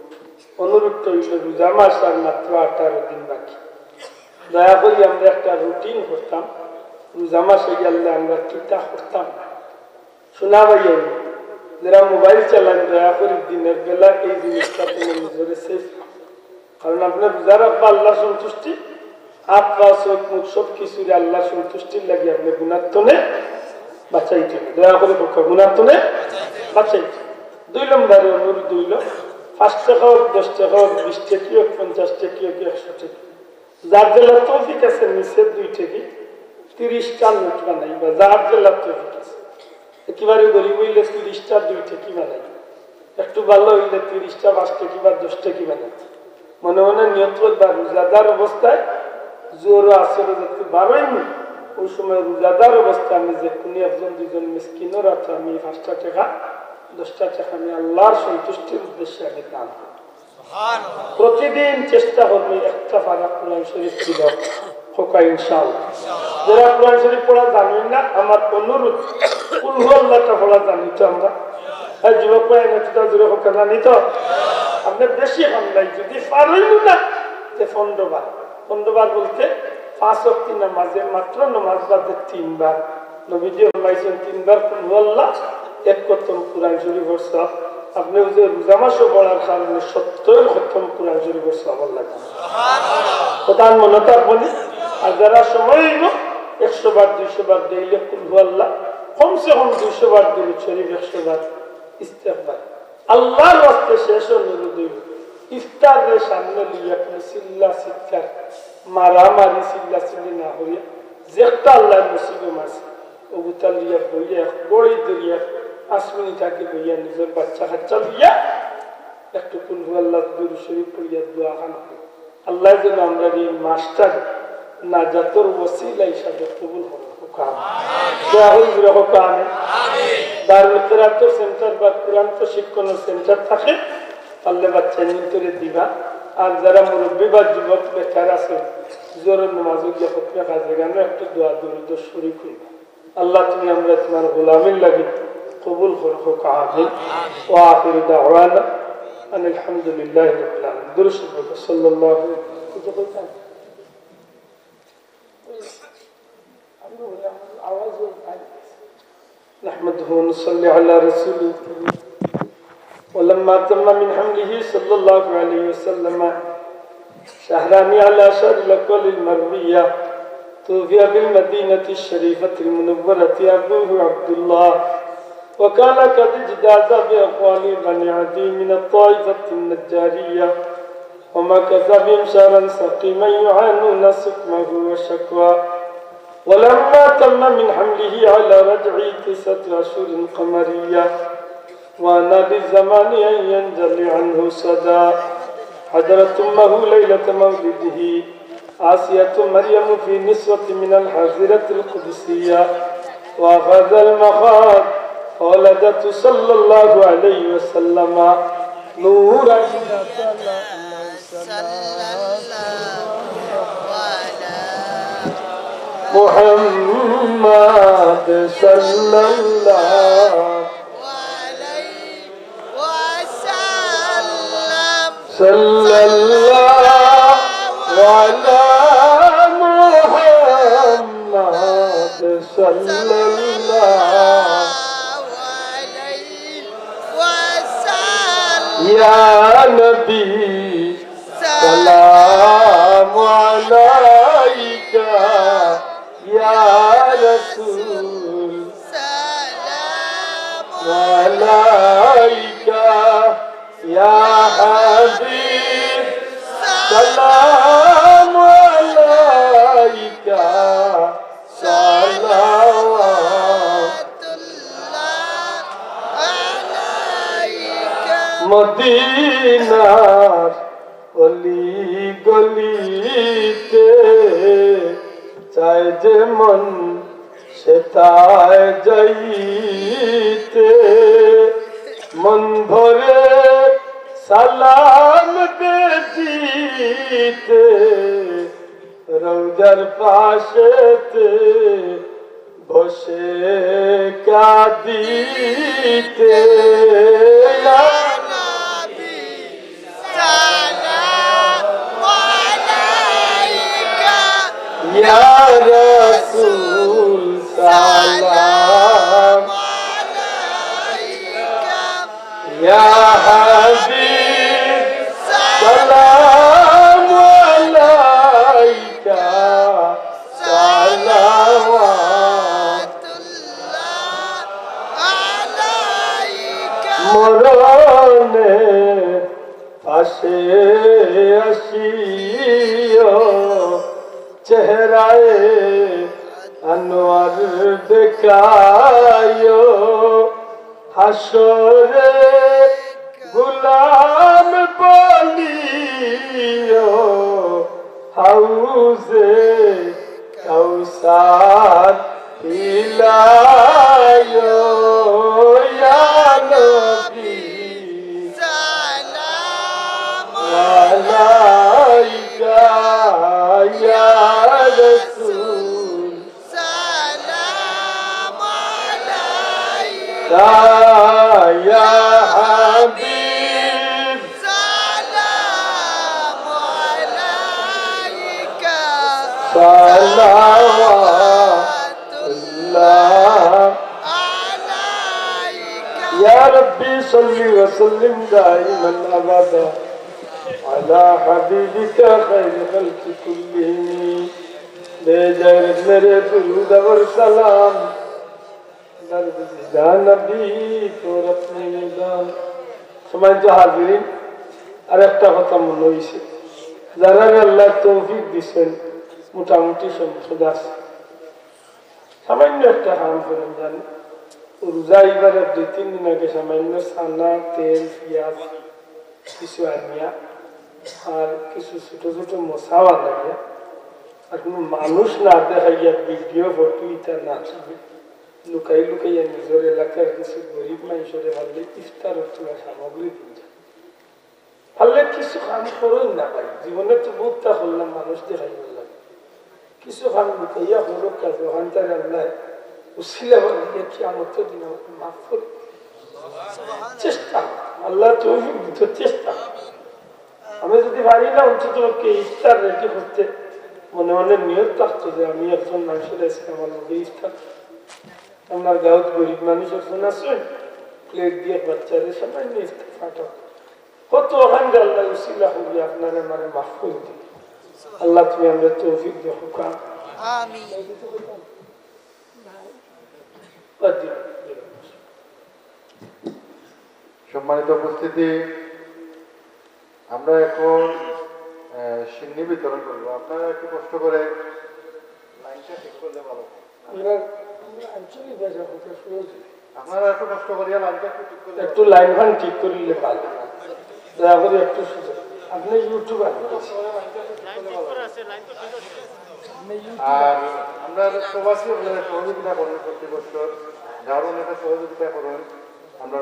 অনুরোধটা হইল রোজা মাস আর মাত্র 18 দিন বাকি দয়া করি আমরা একটা রুটিন করতাম রোজা মাস হয়ে গেলে আমরা কিতা করতাম শোনা ভাইয়া যারা মোবাইল চালান দয়া করে দিনের বেলা এই জিনিসটা তুমি নিজের সেফ কারণ আপনার রোজা রাখবা আল্লাহ সন্তুষ্টি হাত পা চোখ মুখ সব কিছুরে আল্লাহ সন্তুষ্টির লাগে আপনি গুণাত্মনে বাঁচাইতে দয়া করে পক্ষ গুণাত্মনে বাঁচাইতে 2 নম্বরে অনুরোধ হইল 5 টাকা হোক 10 টাকা হোক 20 টাকা হোক 50 টাকা হোক 100 টাকা যার জেলা তৌফিক আছে নিচে 2 টাকা 30টা নোট বানাই বা যার জেলা তৌফিক আছে একেবারে গরিব হইলে 30টা 2 টাকা বানাই একটু ভালো হইলে 30টা 5 টাকা বা 10 টাকা বানাই মনে মনে নিয়ত করবা রোজাদার অবস্থায় জোর আসর যাতে বাড়াইনি ওই সময় রোজাদার অবস্থায় আমি যে কোনো একজন 2জন মিসকিনের আছে আমি 5টা টাকা 10টা টাকা আমি আল্লাহর সন্তুষ্টির উদ্দেশ্যে আমি দান করি প্রতিদিন চেষ্টা করবো একটা পারা কোরআন শরীফ ছিল হোকা ইনশাআল্লাহ যারা কোরআন শরীফ পড়া জানেন না আমার অনুরোধ কুল হুয়াল্লাহটা পড়া জানি তো আমরা আর যুবক ভাই নেতা জুড়ে হোকা জানি তো আপনি বেশি হন নাই যদি পারইল না 15 বার বলতে 5 ওয়াক্ত নামাজে মাত্র নামাজ বাদে 3 বার নবীজি ফরমাইছেন 3 বার কুল হুয়াল্লাহ এক খতম কোরআন শরীফের সওয়াব আপনি যে রোজা মাসও পড়ার কারণে 70 খতম কোরআন শরীফের সওয়াব আল্লাহ সুবহানাল্লাহ প্রধান মনে রাখবেন আর যারা সময় হইল 100 বার 200 বার দিলে কুল হুয়াল্লাহ কমসে কম 200 বার দিলে শরীফ 100 বার ইস্তেগফার আল্লাহর ওয়াস্তে শেষ অনুরোধ ইফতারের সামনে লিয়া কোনো চিল্লা চিৎকার মারামারি চিল্লা চিল্লি না হইয়া যে একটা আল্লাহ মুসিবে মাসে অবুতা লিয়া বইয়া বড়ি দরিয়া 5 মিনিট আগে বইয়া নিজের বাচ্চা কাচ্চা লইয়া একটু কুলহু আল্লাহ দুরূদ শরীফ পড়িয়া দোয়া খান আল্লাহ যেন আমরা এই মাস্টার নাজাতর ওসিলা হিসাবে কবুল হুকাম দোয়া হল হুকাম আমিন দারুল কিরাত সেন্টার বা কোরআন প্রশিক্ষণ সেন্টার থাকে পারলে বাচ্চা নিন্তরে দিবা আর যারা মুরব্বী বা যুবক বেকার আছে জোরের নামাজ গিয়ে ফতরা কাজে গানো একটু দোয়া দুরূদ শরীফ করিবা আল্লাহ তুমি আমরা তোমার গোলামির লাগি কবুল হুকাম আমিন ওয়া আখিরু দাওয়ানা আলহামদুলিল্লাহি রাব্বিল আলামিন দুরূদ শরীফ সাল্লাল্লাহু আলাইহি ওয়াসাল্লাম نحمده ونصلي على رسوله الكريم ولما تم من حمله صلى الله عليه وسلم شهران على شهر الأكوال المروية توفي بالمدينة الشريفة المنورة أبوه عبد الله وكان قد اجتاز بأقوال بني عدي من الطائفة النجارية ومكث بهم شهرا سقيما يعانون سقمه وشكوى ولما تم من حمله على رجعه 9 أشهر قمرية وأنا للزمان أن ينجلي عنه صدى حضرت أمه ليلة مولده آسية مريم في نسوة من الحاضرة القدسية وأخذ المخاض فولدت صلى الله عليه وسلم نورا محمد صلى الله عليه وسلم صلى الله على محمد صلى الله عليه وسلم يا نبي سلام عليك يا رسول سلام عليك يا حبيب سلام عليك صلوات الله عليك مدينة অলি গলিতে চাই যে মন সে তাই যাইতে মন ভরে সালাম দিতে রওজার পাশেতে বসে কাঁদিতে يا رسول سلام عليك يا حبيب سلام عليك صلوات الله عليك মরণে পাশে আসিও চেহারায় আনোয়ার দেখায়ো হাসরে গুলাম বলিও হাউজে কাউসার পিলায়ো ইয়া নবী সালাম আলাইকা ইয়া رسول سلام عليك يا حبيب سلام عليك صلوات الله عليك يا ربي صل وسلم دائما أبدا على حبيبك خير خلق كلهم बेजर मेरे दुरूद और सलाम दर्द नबी तो अपने निदान सम्मानिত হাজিরিন আর একটা কথা মনে হয়েছে, যারা আল্লাহ তৌফিক দিচ্ছেন মোটামুটি সম্পদ আছে, সামান্য একটা হাম করেন জানি রোজা এবারে 2-3 দিন আগে সামান্য সানা তেল পেঁয়াজ কিছু আনিয়া আর কিছু ছোট ছোট মশাও আনাইয়া আর কোনো মানুষ না দেখাইয়া ভিডিও ফটো ইটা না লুকাই লুকাইয়া নিজের এলাকার কিছু গরিব মানুষের পারলে ইফতার তোলা সামগ্রী কিনতে পারলে কিছু কাম করই না ভাই, জীবনে তো বহুতটা করলাম মানুষ দেখাই বললাম, কিছু কাম লুকাইয়া হলো কাজ ওখানটার আল্লাহ উসিলা বলিয়া কি আমার তো দিন আমাকে মাফ করে চেষ্টা আল্লাহ তৌফিক দিত চেষ্টা। আমি যদি পারি না অন্তত ইফতার রেডি করতে মনে মনে নিয়ত থাকতো যে আমি একজন মানুষের আজকে আমার লোকে ইফতার, আপনার গাঁত গরিব মানুষ একজন আসবেন প্লেট দিয়ে বাচ্চাদের সামান্য ইফতার ফাটাও কত ওখানে আল্লাহ উসিলা হবে আপনার আমার মাফ করে দিই। আল্লাহ তুমি আমরা তৌফিক দেখো কাম সম্মানিত উপস্থিতি, আমরা এখন সিন্নি বিতরণ করবো। আপনারা একটু কষ্ট করে লাইনটা ঠিক করলে ভালো। আপনারা একটু কষ্ট করিয়া লাইনটা ঠিক করলে, একটু লাইন ভান ঠিক করিলে ভালো, দয়া করে একটু আপনি ইউটিউব আর আমরা প্রবাসী সহযোগিতা করেন প্রতি বছর, যারও অনেকে সহযোগিতা করেন। আমরা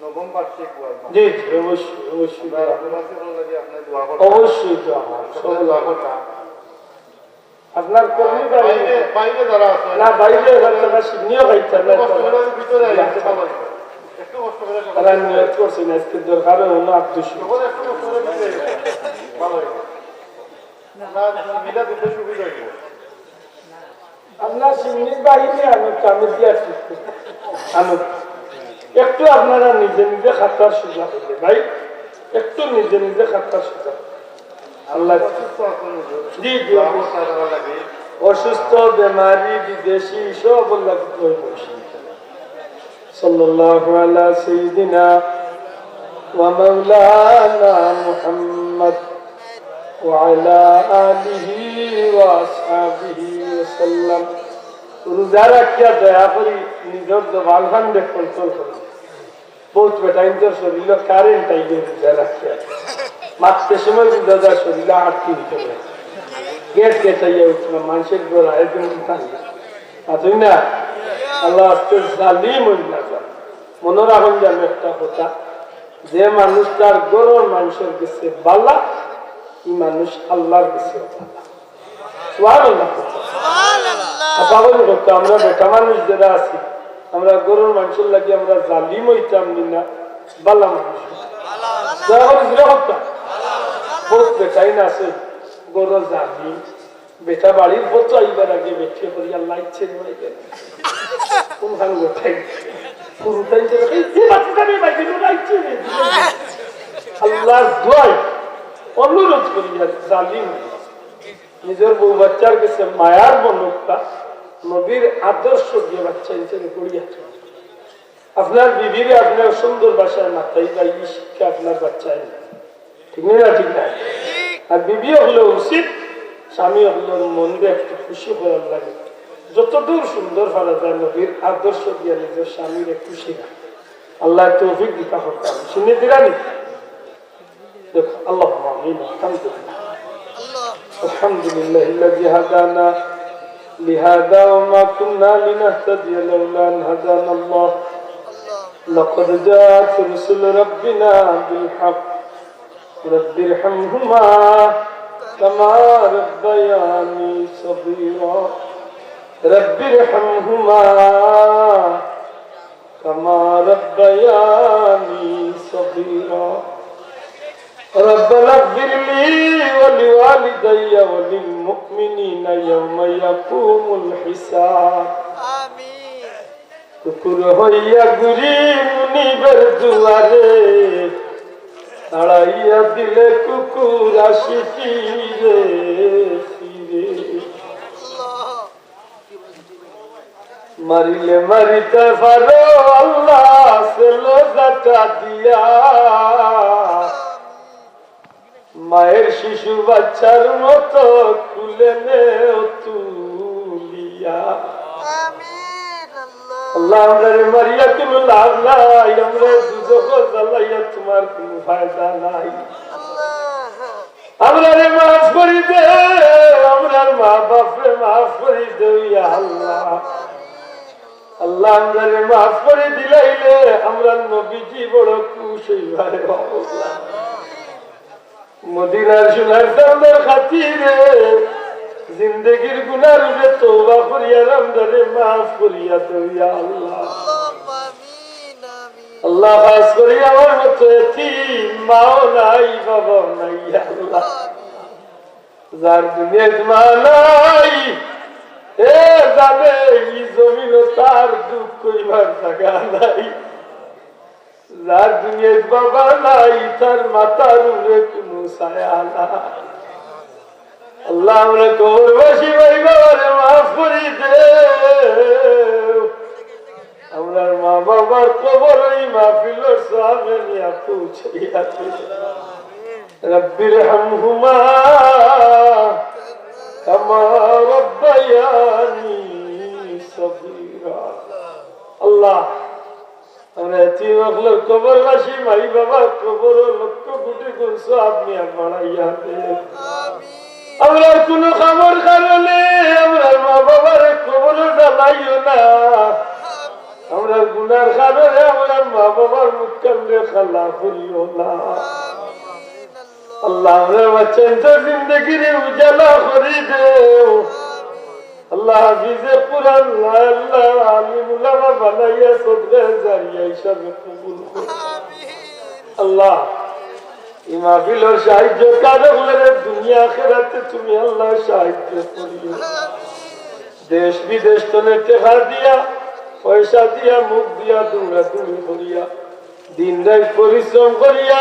নবম বার্ষিক জি অবশ্যই অবশ্যই প্রবাসী লাগে আপনার দোয়া করতে, অবশ্যই দোয়া করতে। আপনার কর্মী বাইরে যারা আছে না বাইরে তারা সিন্নিও খাইতে না, ভিতরে একটু কষ্ট করে তারা নিয়ত করছে না আজকে দরকার হলো আব্দুল একটু কষ্ট করে দিতে ভালো হবে, মিলা দিতে সুবিধা হইব। আপনার সিন্নির বাইরে আমি দিয়া আমি একটু আপনারা নিজে নিজে খাতার সুযোগ হবে ভাই, একটু নিজে নিজে খাতার সুযোগ। আল্লাহ জি জি অসুস্থ বেমারি বিদেশি সব আল্লাহ সাল্লাল্লাহু আলা সাইয়্যিদিনা ওয়া মাওলানা মুহাম্মদ ওয়া আলা আলিহি ওয়া আসহাবিহি ওয়াসাল্লাম। রোজা রাখিয়া দয়া করি নিজের জবান খান্ডে কন্ট্রোল করি, বহুত বেটাইনদের শরীর কারেন্ট আইবে রোজা রাখিয়া মাত্র সময় রোজা শরীর আটকে দিতে পারে গেট গেটাইয়া উঠল মানুষের গোড়া একদম তুই না আল্লাহ আজকে জালিম হইল না যা মনে রাখুন যে আমি একটা কথা, যে মানুষ তার গরুর মানুষের কাছে বালা এই মানুষ আল্লাহর কাছে আমরা বেটা মানুষ যারা আছি আমরা গরুর মানুষের লাগে আমরা জালিম হইতাম না বালা মানুষ বহুত বেটাই না আছে গরুর জালিম বেটা বাড়ির বতো আইবার আগে বেঠে করি আল্লাহ ইচ্ছে কোনখান গোটাই আল্লাহর দোয়ায় অনুরোধ করি জালিম নিজের বউ বাচ্চার কাছে মায়ার মনোটা নবীর আদর্শ দিয়ে বাচ্চা হিসেবে করিয়া আপনার বিবিরে আপনার সুন্দর বাসায় মাথায় বা এই শিক্ষা আপনার বাচ্চায় না, ঠিক না ঠিক না। আর বিবি হলেও উচিত স্বামী হলেও মন দিয়ে একটু খুশি হওয়ার লাগে, যতদূর সুন্দর করা যায় নবীর আদর্শ দিয়ে নিজের স্বামীর খুশি না। আল্লাহ তৌফিক দিতে হবে শুনে দিলানি দেখো আল্লাহ الحمد لله الذي هدانا لهذا وما كنا لنهتدي لولا أن هدانا الله لقد جاءت رسل ربنا بالحق رب ارحمهما كما ربياني صغيرا رب ارحمهما كما ربياني صغيرا ربنا اغفر لي ولوالدي وللمؤمنين يوم يقوم الحساب آمين কুকুর হইয়া ঘুরি মুনিবের দুয়ারে তাড়াইয়া দিলে কুকুর আসি ফিরে ফিরে মারিলে মারিতে পারো আল্লাহ সেলো জাটা দিয়া মায়ের শিশু বাচ্চার মতো খুলে নেও তুলিয়া। আল্লাহ আমরা মারিয়া কোনো লাভ নাই, আমরা দুজক জ্বালাইয়া তোমার কোনো ফায়দা নাই। আমরা মাফ করি দে, আমরা মা বাপরে মাফ করি দে আল্লাহ। আল্লাহ আমরা মাফ করে দিলাইলে আমরা নবীজি বড় খুশি হইবারে বাবা। মদিনার সোনার চাঁদের খাতিরে জিন্দগির গুনার উপরে তওবা করিয়া আমরারে মাফ করিয়া দইয়া আল্লাহ। আল্লাহ খাস করি আমার মতো এতিম মাও নাই বাবাও নাই আল্লাহ। যার দুনিয়ার মা নাই এ জানে এই জমিন তার দুঃখ কইবার জায়গা নাই। যার দুনিয়ার বাবা নাই তার মাথার উপরে কোনো ছায়া নাই। আল্লাহ আমরা কবরবাসী ভাই বাবারে মাফ করি দে। আমরা মা বাবার কবর ওই মাহফিলের সামনে নিয়ে পৌঁছাইয়া দে। রব্বির হামহুমা কামা রব্বায়ানি সগীরা। আল্লাহ আমরা এতিমগুলোর কবরবাসী মাই বাবার কবর লক্ষ কোটি গুণ আপনি বাড়াইয়া দেন। আমরা কোন খবর কারণে আমরা মা বাবার কবর জ্বালাইও না। আমরা গুনার কারণে আমরা মা বাবার মুখ কান্দে খালা করিও না। আল্লাহ আমরা বাচ্চার জিন্দগির উজালা করে দেও। আল্লাহ হাফিজে কুরআন আল্লাহ আলিম উলামা বানাইয়া সদকা জারিয়া হিসাবে কবুল করুন। আল্লাহ এই মাহফিলের সাহায্য কারণে দুনিয়া আখিরাতে তুমি আল্লাহ সাহায্য করিও। দেশ বিদেশ তলে টেকা দিয়া পয়সা দিয়া মুখ দিয়া দৌড়া দৌড়ি করিয়া দিন রাত পরিশ্রম করিয়া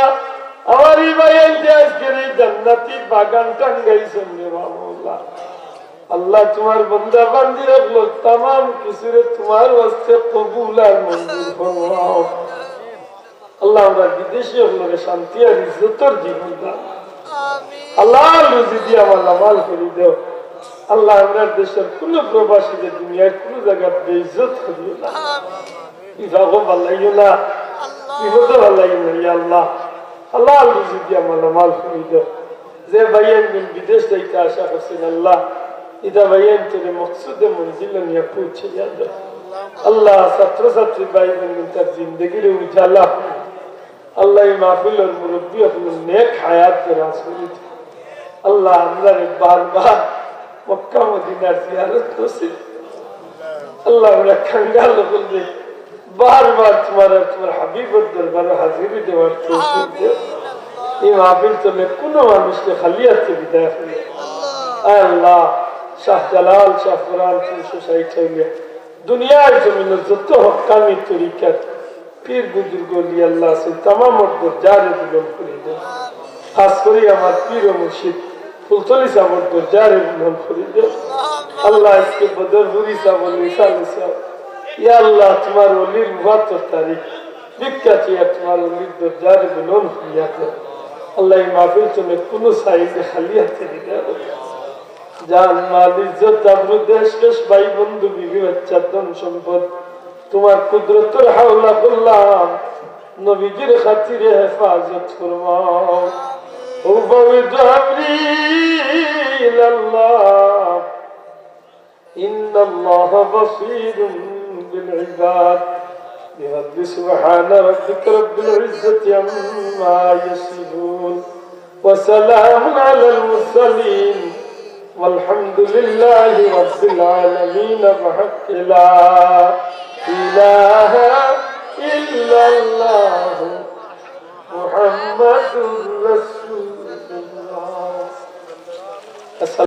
আমার এই ভাইয়ের আজকের এই জান্নাতি বাগান টাঙ্গাইছেন রে বাবা। আল্লাহ তোমার বন্দা বান্দি রাখলো তাম কিছুরে তোমার ওয়াস্তে কবুল আর মঞ্জুর ফরমাও। আল্লাহ আমরা বিদেশি হলে শান্তি আর ইজ্জতের জীবন দাও। আল্লাহ রুজি দিয়া মালামাল করে দেও। আল্লাহ আমরা দেশের কোন প্রবাসীদের দুনিয়ার কোন জায়গা বেইজ্জত করিও না, বিভাগও ভালাইও না, বিপদও ভালাইও না। আল্লাহ আল্লাহ রুজি দিয়া মালামাল করে দেও। যে ভাইয়ের বিদেশ যাইতে আশা করছেন আল্লাহ ইদা ভাইয়ের তোরে মকসুদে মঞ্জিল নিয়ে পৌঁছাইয়া দেও। আল্লাহ ছাত্র ছাত্রী ভাই বোন তার জিন্দগির উজালা আল্লাহ মাহফিলের মুরব্বী হল নেক হায়াত দরাজ করে দেও। আল্লাহ আমরা বারবার মক্কা মদিনার জিয়ারত করছি। আল্লাহ আমরা খাঙ্গাল বলবে বারবার তোমার হাবিবের দরবারে হাজিরি দেওয়ার তৌফিক দেও। এই মাহফিল চলে কোনো মানুষকে খালি হাতে বিদায় করে। আল্লাহ শাহজালাল শাহপুরান 360 দুনিয়ার জমিনের যত হক্কানি তরিকার পীর বুজুর্গ আল্লাহ আছে তামাম দরজারে বুলন্দ করে দেন। খাস করে আমার পীর ও মুর্শিদ ফুলতলি সাহেবের দরজারে বুলন্দ করে দেন। আল্লাহ इसके बदरपुरी साहब निसाल साहब या अल्लाह तुम्हारे वलीर 72 तारीख विख्यात है तुम्हारे वलीर दरजारे बुलंद किया कर। अल्लाह माफिल तुम्हें कुनो साहिब खालियत नहीं दे। জান মাল ইজ্জত আবরু দেশ কেশ ভাই বন্ধু বিবি বাচ্চা ধন সম্পদ তোমার কুদরতের হাওলা করলাম নবীজির খাতিরে হেফাজত ফরমাও। ও বাউদ আমরি ইলাল্লাহ ইন্নাল্লাহ বাসীরুম বিল ইবাদ বিহাদ্দি সুবহান রাব্বিকা রাব্বিল ইজ্জতি আম্মা ইয়াসিফুন ওয়া সালামুন আলাল মুরসালিন والحمد لله رب العالمين بحق لا إله إلا الله محمد رسول الله.